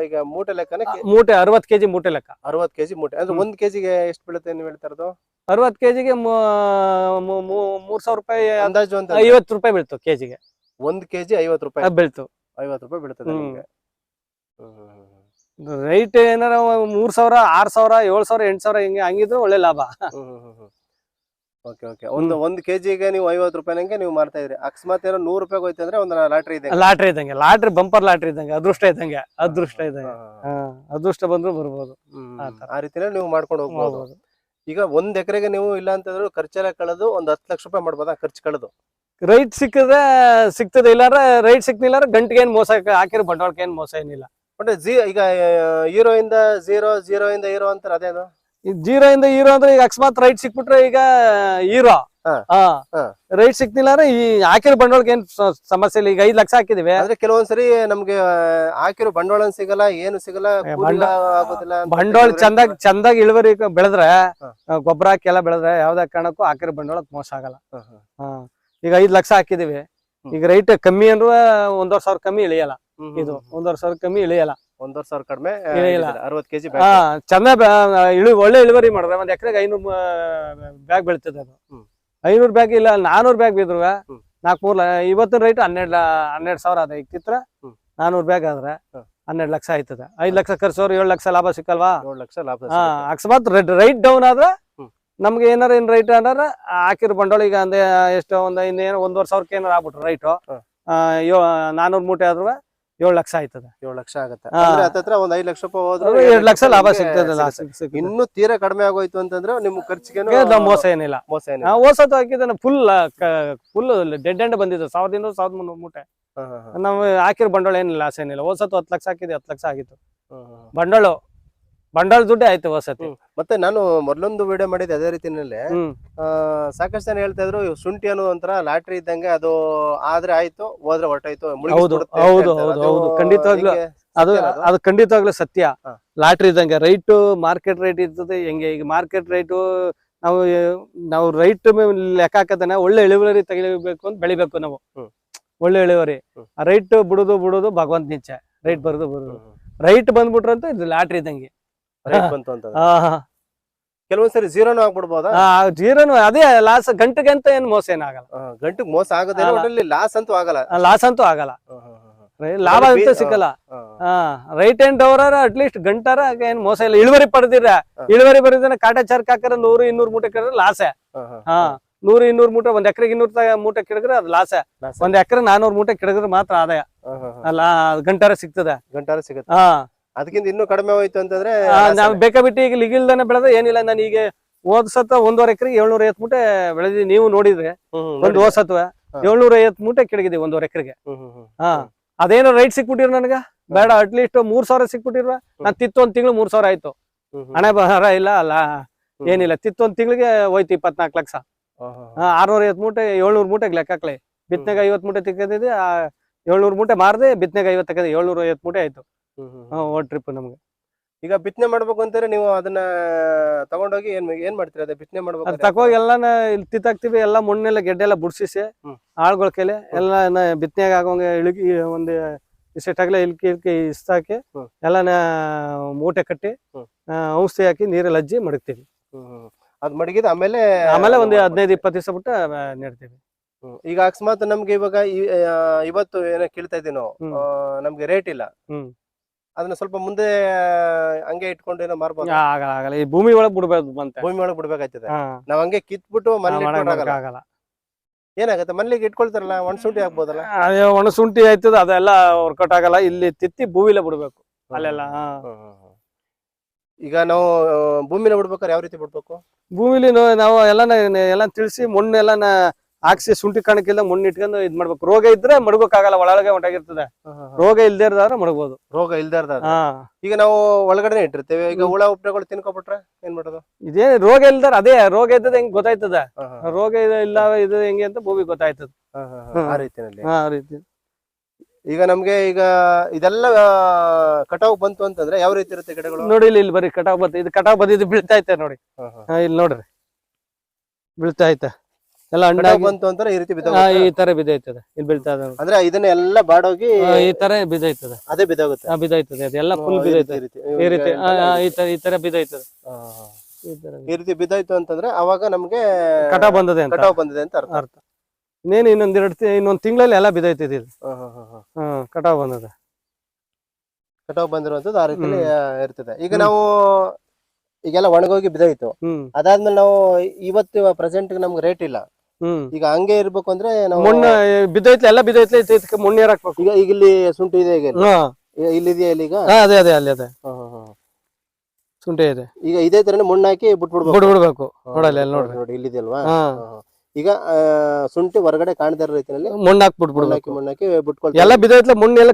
ಈಗ ಮೂಟೆ ಲೆಕ್ಕನೆ ಮೂಟೆ 60 ಕೆಜಿ ಮೂಟೆ ಲೆಕ್ಕ. 60 ಕೆಜಿ ಮೂಟೆ ಅಂದ್ರೆ 1 ಕೆಜಿಗೆ ಎಷ್ಟು ಬೀಳುತ್ತೆ ನೀವು ಹೇಳ್ತಾ ಇರೋದು? 60 ಕೆಜಿಗೆ 3,000 ರೂಪಾಯಿ ಅಂದಾಜು ಅಂತ. 50 ರೂಪಾಯಿ ಬೀಳ್ತು ಕೆಜಿಗೆ. 1 ಕೆಜಿ 50 ರೂಪಾಯಿ ಬೀಳ್ತು. 50 ರೂಪಾಯಿ ಬೀಳ್ತದೆ ನಿಮ್ಗೆ. ರೈಟ್ ಏನಾರ 3,000, 6,000, 7,000, 8,000 ಹಿಂಗೆ ಹಂಗಿದ್ರು ಒಳ್ಳೆ ಲಾಭ. Okay okay. ಒಂದು ಕೆಜಿಗೆ ನೀವು 50 ರೂಪಾಯಿನಂಗೆ ನೀವು ಮಾಡ್ತಾ ಇದ್ರಿ. ಅಕಸ್ಮಾತ್ ಏನೋ 100 ರೂಪಾಯಿ ಹೋಯ್ತು ಅಂದ್ರೆ ಒಂದು ಲಾಟ್ರಿ ಇದೆ. ಲಾಟ್ರಿ ಇದ್ದಂಗೆ, ಲಾಟ್ರಿ ಬಂಪರ್ ಲಾಟ್ರಿ ಇದ್ದಂಗೆ, ಅದೃಷ್ಟ ಇದ್ದಂಗೆ. ಅದೃಷ್ಟ ಬಂದ್ರು ಬರ್ಬೋದು. ಆ ರೀತಿನೇ ನೀವು ಮಾಡ್ಕೊಂಡು ಹೋಗ್ಬೋದು. ಈಗ ಒಂದ್ ಎಕರೆಗೆ ನೀವು ಇಲ್ಲ ಅಂತಂದ್ರೆ ಖರ್ಚೆಲ್ಲ ಕಳೆದು ಒಂದು 10 ಲಕ್ಷ ರೂಪಾಯಿ ಮಾಡ್ಬೋದಾ? ಖರ್ಚು ಕಳೆದು ರೈಟ್ ಸಿಕ್ಕಿದ್ರೆ ಸಿಗ್ತದೆ, ಇಲ್ಲಾಂದ್ರೆ ರೈಟ್ ಸಿಕ್ಲಿಲ್ಲ ಗಂಟೆಗೆ ಏನ್ ಮೋಸ, ಹಾಕಿರೋ ಬಂಡವಾಳಕ್ಕೆ ಏನ್ ಮೋಸ ಏನಿಲ್ಲ. ಬಟ್ ಈಗ 0 ಇಂದ 0 0 ಇಂದ 0 ಅಂತಾರೆ. ಅದೇನು ಜೀರೋ ಇಂದ ಹೀರೋ ಅಂದ್ರೆ ಈಗ ಅಕಸ್ಮಾತ್ ರೈಟ್ ಸಿಕ್ಬಿಟ್ರೆ ಈಗ ಹೀರೋ ಹಾ. ರೈಟ್ ಸಿಕ್ತಿಲ್ಲ ಅಂದ್ರೆ ಈ ಹಾಕಿರೋ ಬಂಡವಾಳಕ್ಕೆ ಏನ್ ಸಮಸ್ಯೆ ಇಲ್ಲ. ಈಗ 5 ಲಕ್ಷ ಹಾಕಿದಿವಿ ಅಂದ್ರೆ ಕೆಲವೊಂದ್ಸರಿ ನಮ್ಗೆ ಹಾಕಿರೋ ಬಂಡವಾಳ ಸಿಗಲ್ಲ, ಏನು ಸಿಗಲ್ಲ, ಆಗೋದಿಲ್ಲ ಅಂತ ಬಂಡವಾಳ ಚಂದಾಗಿ ಇಳುವರಿ ಬೆಳೆದ್ರೆ ಗೊಬ್ಬರ ಹಾಕಿ ಎಲ್ಲ ಬೆಳೆದ್ರೆ ಯಾವ್ದೇ ಕಾರಣಕ್ಕೂ ಹಾಕಿರೋ ಬಂಡವಾಳಕ್ಕೆ ಮೋಸ ಆಗಲ್ಲ. ಈಗ 5 ಲಕ್ಷ ಹಾಕಿದಿವಿ, ಈಗ ರೈಟ್ ಕಮ್ಮಿ ಅಂದ್ರೂ 1,500 ಕಮ್ಮಿ ಇಳಿಯಲ್ಲ. ಇದು 1,500 ಕಮ್ಮಿ ಇಳಿಯಲ್ಲ. 1,500 ಕಡಿಮೆ ಇಳಿಯಲ್ಲ. 60 ಕೆಜಿ ಚೆನ್ನಾಗ್ ಒಳ್ಳೆ ಇಳುವರಿ ಮಾಡಿದ್ರೆ ಒಂದ್ ಎಕರೆಗೆ 500 ಬ್ಯಾಗ್ ಬೆಳಿತದೆ. ಅದು 500 ಬ್ಯಾಗ್ ಇಲ್ಲ 400 ಬ್ಯಾಗ್ ಬಿದ್ರು 4 ಇವತ್ತಿನ ರೈಟ್ 12,000 ಅದ. ಈಗ ಚಿತ್ರ 400 ಬ್ಯಾಗ್ ಆದ್ರೆ 12 ಲಕ್ಷ ಆಯ್ತದೆ. 5 ಲಕ್ಷ ಖರ್ಚವ್ರು 7 ಲಕ್ಷ ಲಾಭ ಸಿಕ್ಕಲ್ವಾ? 7 ಲಕ್ಷ ಲಾಭ. ಅಕಸ್ಮಾತ್ ರೈಟ್ ಡೌನ್ ಆದ್ರೆ ನಮ್ಗೆ ಏನಾರ ಏನ್ ರೈಟ್ ಅಂದ್ರೆ ಹಾಕಿರೋ ಬಂಡವಾಳ ಈಗ ಅಂದ್ರೆ ಎಷ್ಟು ಇನ್ನೇನು 1,500 ಏನಾರ ಆಗ್ಬಿಟ್ರು ರೈಟು 400 ಮೂಟೆ ಆದ್ರೂ 7 ಲಕ್ಷ ಆಯ್ತದೆ. 7 ಲಕ್ಷ ಆಗುತ್ತೆ. ಅಂದ್ರೆ ಹತ್ತತ್ರ ಒಂದ್ 5 ಲಕ್ಷ ರೂಪಾಯಿ ಹೋದ್ರೆ 2 ಲಕ್ಷ ಲಾಭ ಸಿಗ್ತದೆ. ಇನ್ನು ತೀರಾ ಕಡಿಮೆ ಆಗೋಯ್ತು ಅಂತಂದ್ರೆ ನಿಮ್ ಖರ್ಚಿಗೆ ಮೋಸ ಏನಿಲ್ಲ. ಓಸತ್ತು ಹಾಕಿದ ಫುಲ್ ಡೆಡ್ ಎಂಡ್ ಬಂದಿದ್ದು 1,200 1,300 ಮೂಟೆ. ನಾವು ಹಾಕಿರೋ ಬಂಡವಾಳ ಏನಿಲ್ಲ, ಲಾಸ್ ಏನಿಲ್ಲ. ಓಸತ್ತು 10 ಲಕ್ಷ ಹಾಕಿದ್ವಿ, 10 ಲಕ್ಷ ಆಗಿತ್ತು ಬಂಡವಾಳ ದುಡ್ಡೇ ಆಯ್ತು ಓಸತಿ. ಮತ್ತೆ ನಾನು ಮೊದಲೊಂದು ವಿಡಿಯೋ ಮಾಡಿದ್ದೆ ಅದೇ ರೀತಿನಲ್ಲಿ ಸಾಕಷ್ಟು ಜನ ಹೇಳ್ತಾ ಇದ್ರು ಶುಂಠಿ ಅನ್ನೋ ಒಂಥರ ಲಾಟ್ರಿ ಇದ್ದಂಗೆ, ಅದು ಆದ್ರೆ ಆಯ್ತು, ಹೋದ್ರೆ ಹೊರಟಾಯ್ತು. ಹೌದು ಖಂಡಿತವಾಗ್ಲು ಅದು ಖಂಡಿತವಾಗ್ಲೂ ಸತ್ಯ. ಲಾಟ್ರಿ ಇದ್ದಂಗೆ ರೈಟ್ ಮಾರ್ಕೆಟ್ ರೇಟ್ ಇರ್ತದೆ. ಹೆಂಗೆ ಈಗ ಮಾರ್ಕೆಟ್ ರೇಟು ನಾವು ರೈಟ್ ಲೆಕ್ಕ ಹಾಕತಾನೆ ಒಳ್ಳೆ ಇಳುವರಿ ತೆಗಿಬೇಕು ಅಂತ ಬೆಳಿಬೇಕು ನಾವು. ಒಳ್ಳೆ ಇಳುವರಿ ರೈಟ್ ಬಿಡುದು ಭಗವಂತ ನಿಚ್ಚೆ. ರೈಟ್ ಬರುದು ರೈಟ್ ಬಂದ್ಬಿಟ್ರಂತೂ ಇದು ಲಾಟ್ರಿ ಇದ್ದಂಗೆ. ಕೆಲವೊಂದ್ಸರಿ ಜೀರೋನು ಆಗ್ಬಿಡ್ಬೋದಾ? ಜೀರೋನು ಅದೇ ಲಾಸ್. ಗಂಟೆಗೆ ಅಂತ ಏನ್ ಮೋಸ ಏನಾಗಲ್ಲ. ಗಂಟೆಗೆ ಮೋಸ ಆಗೋದಿಲ್ಲ, ಲಾಸ್ ಅಂತೂ ಆಗಲ್ಲ. ಲಾಸ್ ಅಂತೂ ಆಗಲ್ಲ, ಲಾಭ ಅಂತೂ ಸಿಕ್ಕಲ್ಲ. ರೈಟ್ ಅಂಡ್ ಅವರ ಅಟ್ಲೀಸ್ಟ್ ಗಂಟಾರ ಏನ್ ಮೋಸ ಇಲ್ಲ. ಇಳುವರಿ ಪಡೆದಿದ್ರೆ ಕಾಟಾಚಾರಕ್ಕೆ ಹಾಕಿದ್ರೆ 100-200 ಮೂಟೆ ಕೆಡಿದ್ರೆ ಲಾಸೆ. 100-200 ಮೂಟೆ ಒಂದ್ ಎಕರೆಗೆ 200 ಮೂಟೆ ಕೆಡಗ್ರೆ ಅದು ಲಾಸೆ. ಒಂದ್ ಎಕರೆ 400 ಮೂಟೆ ಕೆಡಗ್ರೆ ಮಾತ್ರ ಆದಾಯ. ಅಲ್ಲ ಗಂಟಾರ ಸಿಗ್ತದೆ. ಗಂಟಾರ ಸಿಗುತ್ತೆ. ಅದಕ್ಕಿಂತ ಇನ್ನೂ ಕಡಿಮೆ ಹೋಯ್ತು ಅಂತಂದ್ರೆ ನಾವ್ ಬೇಕಾಬಿಟ್ಟು ಈಗ ಲಿಗಿಲ್ದಾನೆ ಬೆಳೆದ ಏನಿಲ್ಲ. ನಾನು ಈಗ ಹೋದ್ಸತ್ತ 1.5 ಎಕರೆಗೆ 750 ಮೂಟೆ ಬೆಳೆದಿವಿ. ನೀವು ನೋಡಿದ್ರೆ ಒಂದು ಹೋದ್ಸತ್ವ 750 ಮೂಟೆ ಕೆಡಗಿದೀವಿ 1.5 ಎಕರೆಗೆ. ಅದೇನೋ ರೈಟ್ ಸಿಕ್ಬಿಟ್ಟಿರ್ ನನಗ ಬೇಡ, ಅಟ್ಲೀಸ್ಟ್ 3,000 ಸಿಕ್ಬಿಟ್ಟಿರ್ವ. ನಾನ್ ತಿತ್ತು 1 ತಿಂಗಳು 3,000 ಆಯ್ತು. ಹಣೆ ಬರ ಇಲ್ಲ ಅಲ್ಲ ಏನಿಲ್ಲ. ತಿತ್ತು 1 ತಿಂಗಳಿಗೆ ಹೋಯ್ತು 24 ಲಕ್ಷ. 650 ಮೂಟೆ 700 ಮೂಟೆಗೆ ಲೆಕ್ಕಕ್ಲೆ. ಬಿತ್ತನೆಗೆ 50 ಮೂಟೆ ತಿಕ್ಕಿದ್ವಿ. 700 ಮೂಟೆ ಮಾರದೆ ಬಿತ್ತನೆಗೆ 50 ತಗದೆ 750 ಮೂಟೆ ಆಯ್ತು. ಓಡ್ ಟ್ರಿಪ್ ನಮ್ಗೆ. ಈಗ ಬಿತ್ತನೆ ಮಾಡ್ಬೇಕು ಅಂತಾರೆ, ನೀವು ಅದನ್ನ ತಗೊಂಡೋಗಿ ಏನ್ ಮಾಡ್ತೀರಿ? ಅದೇ ಬಿತ್ತನೆ ಮಾಡ್ಬೇಕು ತಗೋಗಿ ಎಲ್ಲಾನ ಇಲ್ಲಿ ತಿತ್ತಾಕ್ತಿವಿ. ಎಲ್ಲ ಮಣ್ಣೆಲ್ಲ ಗೆಡ್ಡೆಲ್ಲ ಬುಡ್ಸಿಸಿ ಆಳ್ಗಳ ಕೈಲಿ ಎಲ್ಲ ಬಿತ್ತನೆಗೆ ಆಗೋಂಗೆ ಇಳುಕಿ ಒಂದು ಇಷ್ಟಗಲ ಇಲ್ಕಿ ಇಸ್ತಾಕಿ ಎಲ್ಲಾನ ಮೂಟೆ ಕಟ್ಟಿ ಔಷಧಿ ಹಾಕಿ ನೀರಲ್ಲಿ ಅಜ್ಜಿ ಮಡಗ್ತೀವಿ. ಅದ್ ಮಡಗಿದ ಆಮೇಲೆ ಒಂದು 15-20 ದಿವಸ ಬಿಟ್ಟು ನೆಡ್ತೀವಿ. ಈಗ ಅಕಸ್ಮಾತ್ ನಮ್ಗೆ ಇವಾಗ ಇವತ್ತು ಏನೋ ಕೇಳ್ತಾ ಇದೀವಿ ನಾವು, ನಮ್ಗೆ ರೇಟ್ ಇಲ್ಲ, ಅದನ್ನ ಸ್ವಲ್ಪ ಮುಂದೆ ಹಂಗೆ ಇಟ್ಕೊಂಡು ಏನೋ ಮಾರ್ಬೋದು? ಆಗಲ್ಲ, ಈ ಭೂಮಿ ಒಳಗ್ ಬಿಡ್ಬೇಕು. ಭೂಮಿ ಒಳಗ್ ಬಿಡ್ಬೇಕಾಗ್ತದೆ. ನಾವ್ ಹಂಗೆ ಕಿತ್ಬಿಟ್ಟು ಆಗಲ್ಲ. ಏನಾಗತ್ತೆ? ಮನೇಲಿಗೆ ಇಟ್ಕೊಳ್ತಾರಲ್ಲ, ಒಣಶುಂಠಿ ಹಾಕ್ಬೋದಲ್ಲ? ಒಣಶುಂಠಿ ಆಯ್ತದ, ಅದೆಲ್ಲ ವರ್ಕೌಟ್ ಆಗಲ್ಲ. ಇಲ್ಲಿ ತಿತ್ತಿ ಭೂಮಿಲೇ ಬಿಡ್ಬೇಕು ಅಲ್ಲೆಲ್ಲ. ಈಗ ನಾವು ಭೂಮಿನ ಬಿಡ್ಬೇಕಾದ್ರೆ ಯಾವ ರೀತಿ ಬಿಡ್ಬೇಕು? ಭೂಮಿಲಿ ನಾವು ಎಲ್ಲ ತಿಳಿಸಿ ಮಣ್ಣೆಲ್ಲ ಹಾಕ್ಸಿ ಶುಂಠಿ ಕಾಣಕ್ಕಿಲ್ಲ ಮಣ್ಣು ಇಟ್ಕೊಂಡು ಇದ್ ಮಾಡ್ಬೇಕು. ರೋಗ ಇದ್ರೆ ಮಡಗೋಕ್ಕಾಗಲ್ಲ, ಒಳಗೆ ಹೊಂಟಾಗಿರ್ತದೆ. ರೋಗ ಇಲ್ದೇ ಇರ್ದಾರ ಮಡಗಬಹುದು. ರೋಗ ಇಲ್ದೇ ಇರ್ದಾರ ಈಗ ನಾವು ಒಳಗಡೆ ಇಟ್ಟಿರ್ತೇವೆ. ಈಗ ಹುಳ ಉಪ್ಪಗಳು ತಿನ್ಕೊಬಿಟ್ರೆ ಏನ್ ಮಾಡೋದು? ಇದೇ ರೋಗ ಇಲ್ದಾರ, ಅದೇ ರೋಗ ಇದ್ದದ ಹೆಂಗ್ ಗೊತ್ತಾಯ್ತದ, ರೋಗ ಇಲ್ಲ ಇದು ಹೆಂಗೆ ಅಂತ ಭೂಮಿ ಗೊತ್ತಾಯ್ತದ. ಆ ರೀತಿ. ಈಗ ನಮ್ಗೆ ಈಗ ಇದೆಲ್ಲ ಕಟಾವ್ ಬಂತು ಅಂತಂದ್ರೆ ಯಾವ ರೀತಿ ಇರುತ್ತೆ ಗಿಡಗಳು? ನೋಡಿ ಇಲ್ಲಿ ಬರೀ ಕಟಾವ್ ಬಂತು. ಇದು ಕಟಾವ್ ಬಂದಿದ್ದು ಬೀಳ್ತಾ ಐತೆ ನೋಡಿ. ಇಲ್ಲಿ ನೋಡ್ರಿ ಬೀಳ್ತಾ ಐತೆ. ಎಲ್ಲ ಹಣ್ಣಾಗಿ ಬಂತು ಅಂತಾರೆ ಈ ರೀತಿ ಈ ತರ ಬಿದ್ದೈತದೆ. ಇಲ್ಲಿ ಬೀಳ್ತಾ ಇದೆ ಅಂದ್ರೆ ಇದನ್ನ ಎಲ್ಲ ಬಾಡೋಗಿ ಈ ತರ ಬಿದ್ದೈತದೆ. ಅದೇ ಬಿದ್ದೋಗುತ್ತೆ. ಬಿದ್ದೈತದೆ, ಅದೆಲ್ಲ ಫುಲ್ ಬಿದ್ದೈತೆ ಈ ರೀತಿ. ಈ ತರ ಬಿದ್ದೈತದೆ. ಈ ರೀತಿ ಬಿದ್ದಾಯ್ತು ಅಂತಂದ್ರೆ ಅವಾಗ ನಮ್ಗೆ ಕಟಾವ್ ಬಂದಿದೆ ಅಂತ ಅರ್ಥ. ಇನ್ನೇನು ಇನ್ನೊಂದ್ ತಿಂಗಳಲ್ಲಿ ಎಲ್ಲ ಬಿದ್ದೈತಿದೆ. ಇದು ಕಟಾವ್ ಬಂದದೆ. ಕಟಾವ್ ಬಂದಿರುವಂತದ್ದು ಆ ರೀತಿ ಇರ್ತದೆ. ಈಗ ನಾವು ಈಗೆಲ್ಲ ಒಣಗೋಗಿ ಬಿದ್ದಾಯ್ತು. ಅದಾದ್ಮೇಲೆ ನಾವು ಇವತ್ತು ಪ್ರೆಸೆಂಟ್ ನಮ್ಗೆ ರೇಟ್ ಇಲ್ಲ. ಈಗ ಹಂಗೆ ಇರ್ಬೇಕು ಅಂದ್ರೆ ನಾವು ಮಣ್ಣು ಬಿದ್ದೈತ್ಲ, ಎಲ್ಲ ಬಿದ್ದೈತ್ಲ, ಮಣ್ಣು ಹಾಕ್ಬೇಕು. ಈಗ ಇಲ್ಲಿ ಶುಂಠಿ ಇದೆ, ಈಗ ಇಲ್ಲಿದೆಯಾ? ಇಲ್ಲಿ ಈಗ ಅದೇ ಅಲ್ಲಿ ಅದೇ ಶುಂಠಿ ಇದೆ. ಈಗ ಇದೇ ತರ ಮಣ್ಣು ಹಾಕಿ ಬಿಡ್ಬಿಡ್ಬೇಕು. ನೋಡಲ್ಲ ನೋಡಿ ಇಲ್ಲಿದೆ ಅಲ್ವಾ? ಈಗ ಶುಂಠಿ ಹೊರಗಡೆ ಕಾಣದ ರೀತಿಯಲ್ಲಿ ಮಣ್ಣು ಹಾಕಿ ಬಿಟ್ಬಿಡ್ಬೇಕು. ಮಣ್ಣು ಹಾಕಿ ಬಿಟ್ಕೊಳ್ತೀವಿ. ಎಲ್ಲ ಬಿದ್ದೈತ್ಲ, ಮಣ್ಣು ಎಲ್ಲ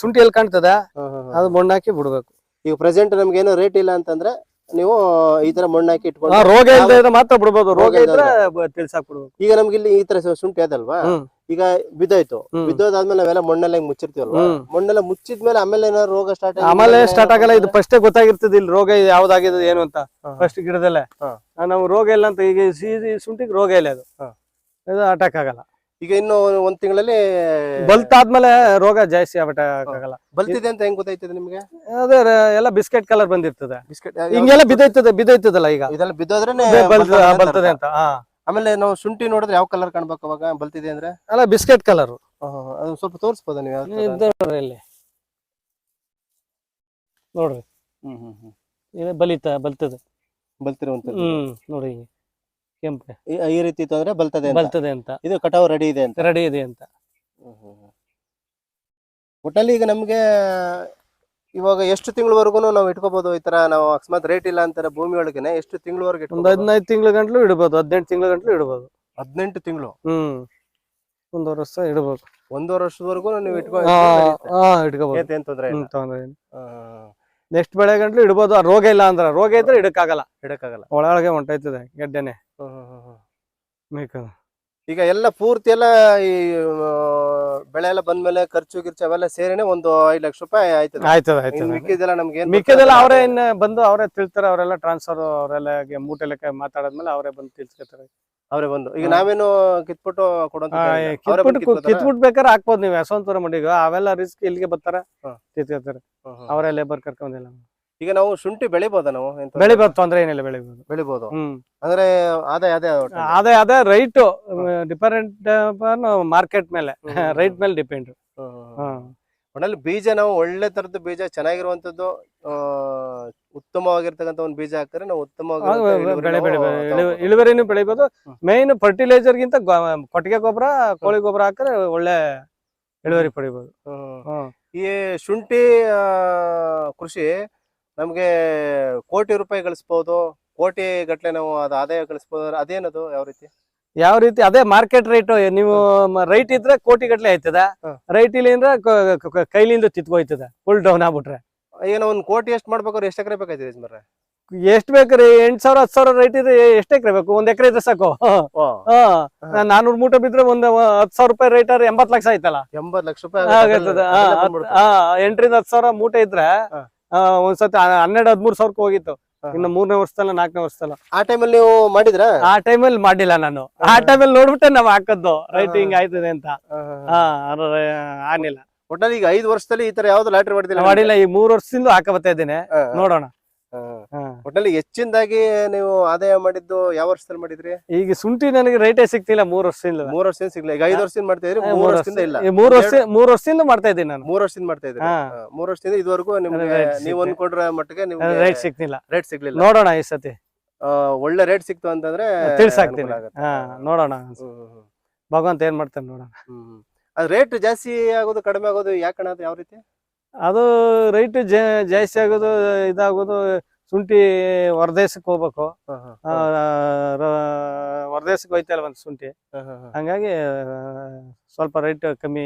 ಶುಂಠಿ ಎಲ್ಲಿ ಕಾಣ್ತದ ಅದು ಮಣ್ಣು ಹಾಕಿ ಬಿಡ್ಬೇಕು. ಈಗ ಪ್ರೆಸೆಂಟ್ ನಮ್ಗೆ ಏನೋ ರೇಟ್ ಇಲ್ಲ ಅಂತಂದ್ರೆ ನೀವು ಈ ತರ ಮಣ್ಣು ಹಾಕಿ ಇಟ್ಕೊಂಡು ರೋಗ ಇಲ್ಲದೆ ಇದ್ರೆ ಮಾತ್ರ ಬಿಡ್ಬೋದು, ರೋಗ ರೋಗ ಇದ್ರೆ ತಿಳ್ಸಾಕ್ ಬಿಡ್ಬೇಕು. ಈಗ ನಮ್ಗೆ ಇಲ್ಲಿ ಈ ತರ ಶುಂಠಿ ಅದಲ್ವಾ, ಈಗ ಬಿದ್ದೋಯ್ತು, ಬಿದ್ದೋದಾದ್ಮೇಲೆ ನಾವೆಲ್ಲ ಮಣ್ಣೆಲ್ಲ ಹಿಂಗ್ ಮುಚ್ಚಿರ್ತೀವಲ್ವಾ, ಮಣ್ಣೆಲ್ಲ ಮುಚ್ಚಿದ್ಮೇಲೆ ಆಮೇಲೆ ಏನಾದ್ರು ರೋಗ ಆಮೇಲೆ ಸ್ಟಾರ್ಟ್ ಆಗಲ್ಲ. ಇದು ಫಸ್ಟ್ ಗೊತ್ತಾಗಿರ್ತದೆ ಇಲ್ಲಿ ರೋಗ ಯಾವ್ದಾಗಿದೆ ಏನು ಅಂತ. ಫಸ್ಟ್ ಗಿಡದಲ್ಲೇ ನಾವು ರೋಗ ಇಲ್ಲ ಅಂತ, ಈಗ ಶುಂಠಿಗೆ ರೋಗ ಇಲ್ಲ, ಅದು ಅಟ್ಯಾಕ್ ಆಗಲ್ಲ. ಈಗ ಇನ್ನು ಒಂದ್ ತಿಂಗಳಲ್ಲಿ ಬಲ್ತಾದ್ಮೇಲೆ ರೋಗ ಜಾಸ್ತಿ ಅಟ್ಯಾಕ್ ಆಗಲ್ಲ. ಬಲ್ತಿದೆ ಅಂತ ಹೆಂಗ್ ಗೊತ್ತಾಯ್ತದೆ ನಿಮ್ಗೆ? ಅದೇ ಎಲ್ಲ ಬಿಸ್ಕೆಟ್ ಕಲರ್ ಬಂದಿರ್ತದೆ, ಬಿಸ್ಕೆಟ್ ಹಿಂಗೆಲ್ಲ ಬಿದ್ದೈತದಲ್ಲ, ಈಗ ಇದೆಲ್ಲ ಬಿದ್ದೋದ್ರೇನೆ ಬಲ್ತದೆ ಅಂತ. ಆಮೇಲೆ ನಾವು ಶುಂಠಿ ನೋಡಿದ್ರೆ ಯಾವ ಕಲರ್ ಕಾಣ್ಬೇಕು ಅವಾಗ ಬಲ್ತಿದೆ ಅಂದ್ರೆ? ಅಲ್ಲ ಬಿಸ್ಕೆಟ್ ಕಲರ್. ಅದು ಸ್ವಲ್ಪ ತೋರಿಸ್ಬೋದ ನೀವು? ಇಲ್ಲಿ ನೋಡ್ರಿ, ಇದು ಬಲ್ತದೆ ಬಲ್ತಿರುವಂತದ್ದು. ನೋಡಿ ಕೆಂಪು ಈ ರೀತಿ ಇತ್ತು ಅಂದ್ರೆ ಬಲ್ತದೆ ಅಂತ. ಇದು ಕಟಾವ್ ರೆಡಿ ಇದೆ ಅಂತ. ಒಟ್ಟಲ್ಲಿ ಈಗ ನಮ್ಗೆ ಇವಾಗ ಎಷ್ಟು ತಿಂಗಳವರೆಗೂ ನಾವು ಇಟ್ಕೋಬಹುದು ಈ ತರ? ನಾವು ಅಕಸ್ಮಾತ್ ರೇಟ್ ಇಲ್ಲ ಅಂತಾರೆ ಭೂಮಿ ಒಳಗೇನೆ, ಎಷ್ಟು ತಿಂಗಳವರೆಗೆ? ಒಂದು 15 ತಿಂಗಳ ಗಂಟ್ಲು ಇಡಬಹುದು, 18 ತಿಂಗಳ ಗಂಟ್ಲು ಇಡಬಹುದು. 18 ತಿಂಗಳು? ಒಂದೂವರೆ ವರ್ಷ ಇಡಬಹುದು. ಒಂದೂವರೆ ವರ್ಷದವರೆಗೂ ನೀವು ಇಟ್ಕೋಬಹುದು, ಏನ್ ತೊಂದ್ರೆ ಇಲ್ಲ. ನೆಕ್ಸ್ಟ್ ಬೆಳೆ ಗಂಟ್ಲು ಇಡಬಹುದು. ರೋಗ ಇಲ್ಲ ಅಂದ್ರೆ, ರೋಗ ಇದ್ರೆ ಇಡಕ್ಕಾಗಲ್ಲ. ಒಳಗೆ ಹೊಂಟೈತದೆ ಗೆಡ್ಡೆನೆ. ಈಗ ಎಲ್ಲ ಪೂರ್ತಿ ಎಲ್ಲ ಈ ಬೆಳೆ ಎಲ್ಲ ಬಂದ್ಮೇಲೆ ಖರ್ಚು ಗಿರ್ಚು ಅವೆಲ್ಲ ಸೇರಿನೇ ಒಂದು 5 ಲಕ್ಷ ರೂಪಾಯಿ ಆಯ್ತದೆ. ಮಿಕ್ಕಿದೆಲ್ಲ ನಮ್ಗೆ ಅವರೇ ಬಂದು ಅವರೇ ತಿಳ್ತಾರೆ, ಅವರೆಲ್ಲ ಟ್ರಾನ್ಸ್ಫರ್, ಅವರೆಲ್ಲ ಮೂಟೆ ಲೆಕ್ಕ ಮಾತಾಡದ್ಮೇಲೆ ಅವರೇ ಬಂದು ತಿಳ್ಸ್ಕೊತಾರೆ. ಅವರೇ ಬಂದು ಈಗ ನಾವೇನು ಕಿತ್ಬಿಟ್ಟು ಕಿತ್ಬಿಟ್ಟು ಬೇಕಾದ್ರೆ ಹಾಕ್ಬೋದು ನೀವು ಯಶವಂತಪುರ ಮಂಡಿಗೆ. ಅವೆಲ್ಲ ರಿಸ್ಕ್ ಇಲ್ಲಿಗೆ ಬರ್ತಾರೆ, ತಿಳ್ಕೊತಾರೆ, ಅವರೇ ಲೇಬರ್ ಕರ್ಕೊಂಡಿಲ್ಲ. ಈಗ ನಾವು ಶುಂಠಿ ಬೆಳಿಬೋದ? ನಾವು ಬೆಳಿಬಹುದು, ತೊಂದ್ರೆ ಏನಿಲ್ಲ, ಬೆಳಿಬಹುದು. ಅಂದ್ರೆ ಅದೇ ರೈಟ್ ಡಿಪೆಂಡ್ ಮಾರ್ಕೆಟ್ ಮೇಲೆ, ರೈಟ್ ಮೇಲೆ ಡಿಪೆಂಡ್. ಒಳ್ಳೆ ಬೀಜ, ನಾವು ಒಳ್ಳೆ ತರದ್ದು ಬೀಜ, ಚೆನ್ನಾಗಿರುವಂತದ್ದು, ಉತ್ತಮವಾಗಿರ್ತಕ್ಕಂಥ ಒಂದು ಬೀಜ ಹಾಕಿದ್ರೆ ನಾವು ಉತ್ತಮವಾಗಿ ಇಳುವರಿನೂ ಬೆಳಿಬಹುದು. ಮೇನ್ ಫರ್ಟಿಲೈಸರ್ ಗಿಂತ ಕೊಟ್ಟಿಗೆ ಗೊಬ್ಬರ, ಕೋಳಿ ಗೊಬ್ಬರ ಹಾಕಿದ್ರೆ ಒಳ್ಳೆ ಇಳುವರಿ ಪಡಿಬಹುದು. ಈ ಶುಂಠಿ ಕೃಷಿ ನಮ್ಗೆ ಕೋಟಿ ರೂಪಾಯಿ ಗಳಿಸಬಹುದು, ಕೋಟಿ ಗಟ್ಲೆ ನಾವು ಅದು ಆದಾಯ ಗಳಿಸಬಹುದು. ಅದೇನದು ಯಾವ ರೀತಿ? ಅದೇ ಮಾರ್ಕೆಟ್ ರೇಟ್. ನೀವು ರೈಟ್ ಇದ್ರೆ ಕೋಟಿ ಗಟ್ಲೆ ಆಯ್ತದ, ರೈಟ್ ಇಲ್ಲ ಅಂದ್ರೆ ಕೈಲಿಂದ ಕಿತ್ಕೋಯ್ತದ, ಫುಲ್ ಡೌನ್ ಆಗ್ಬಿಟ್ರೆ. ಈಗ ನಾವು ಒಂದು ಕೋಟಿ ಎಷ್ಟು ಮಾಡ್ಬೇಕಾದ್ರೆ ಎಷ್ಟು ಎಕರೆ ಬೇಕಾಯ್ತದೆ? ಎಷ್ಟ್ ಬೇಕ್ರಿ? 8,000 10,000 ರೈಟ್ ಇದ್ರೆ ಎಷ್ಟು ಎಕರೆ ಬೇಕು? 1 ಎಕರೆ ಇದ್ರೆ ಸಾಕು. 400 ಮೂಟೆ ಬಿದ್ರೆ ಒಂದು 10,000 ರೂಪಾಯಿ ರೈಟ್ ಆದ್ರೆ 80 ಲಕ್ಷ ಆಯ್ತಲ್ಲ. 80 ಲಕ್ಷ ರೂಪಾಯಿ 8ರಿಂದ 10,000 ಮೂಟೆ ಇದ್ರೆ ಒಂದ್ಸತಿ 12-13 ಸಾವಿರಕ್ಕೆ ಹೋಗಿತ್ತು. ಇನ್ನು 3ನೇ ವರ್ಷದಲ್ಲ 4ನೇ ವರ್ಷದಲ್ಲ. ಆ ಟೈಮಲ್ಲಿ ನೀವು ಮಾಡಿದ್ರ? ಆ ಟೈಮಲ್ಲಿ ಮಾಡಿಲ್ಲ ನಾನು. ಆ ಟೈಮಲ್ಲಿ ನೋಡ್ಬಿಟ್ಟೆ ನಾವ್ ಹಾಕದ್ದು, ರೈಟ್ ಹಿಂಗ್ ಆಯ್ತದೆ ಅಂತ. ಆನಿಲ್ಲ. ಒಟ್ಟಲ್ಲಿ ಈಗ 5 ವರ್ಷದಲ್ಲಿ ಈ ತರ ಯಾವ್ದು ಲಾಟ್ರಿ ಮಾಡಿಲ್ಲ. ಈ 3 ವರ್ಷದಿಂದ ಹಾಕ ಬರ್ತಾ ಇದ್ದೀನಿ, ನೋಡೋಣ. ಒಟ್ಟಲ್ಲಿ ಹೆಚ್ಚಿನದಾಗಿ ನೀವು ಆದಾಯ ಮಾಡಿದ್ದು ಯಾವ ವರ್ಷದಲ್ಲಿ ಮಾಡಿದ್ರಿ? ಈಗ ಶುಂಠಿ ನನಗೆ ರೈಟೇ ಸಿಗ್ತಿಲ್ಲ 3 ವರ್ಷದಿಂದ. 3 ವರ್ಷದಿಂದ ಸಿಗ್ಲಿಲ್ಲ. ಈಗ 5 ವರ್ಷದಿಂದ ಮಾಡ್ತಾ ಇದ್ರಿ? 3 ವರ್ಷದಿಂದ ಇಲ್ಲ, 3 ವರ್ಷದಿಂದ ಮಾಡ್ತಾ ಇದ್ದೀನಿ ನಾನು. 3 ವರ್ಷದಿಂದ ಮಾಡ್ತಾ ಇದ್ರಿ. 3 ವರ್ಷದಿಂದ ಇದುವರೆಗೂ ನಿಮ್ಗೆ ನೀವು ಅನ್ಕೊಂಡ್ರ ಮಟ್ಟಿಗೆ ನಿಮ್ಗೆ ರೈಟ್ ಸಿಗ್ಲಿಲ್ಲ. ನೋಡೋಣ ಈ ಸತಿ ಒಳ್ಳೆ ರೇಟ್ ಸಿಕ್ತು ಅಂತಂದ್ರೆ ತಿಳಿಸಾಕ್ತೀನಿ. ನೋಡೋಣ, ಭಗವಂತ ಏನ್ ಮಾಡ್ತಾನೆ ನೋಡೋಣ. ಅದ್ ರೇಟ್ ಜಾಸ್ತಿ ಆಗೋದು ಕಡಿಮೆ ಆಗೋದು ಯಾಕಣ? ಅದು ಯಾವ ರೀತಿ? ಅದು ರೈಟ್ ಜಾಸ್ತಿ ಆಗೋದು, ಇದಾಗೋದು, ಶುಂಠಿ ಹೊರದೇಶಕ್ಕೆ ಹೋಗ್ಬೇಕು. ಹೊರದೇಶಕ್ಕೆ ಹೋಯ್ತಲ್ಲ ಒಂದು ಶುಂಠಿ, ಹಂಗಾಗಿ ಸ್ವಲ್ಪ ರೈಟ್ ಕಮ್ಮಿ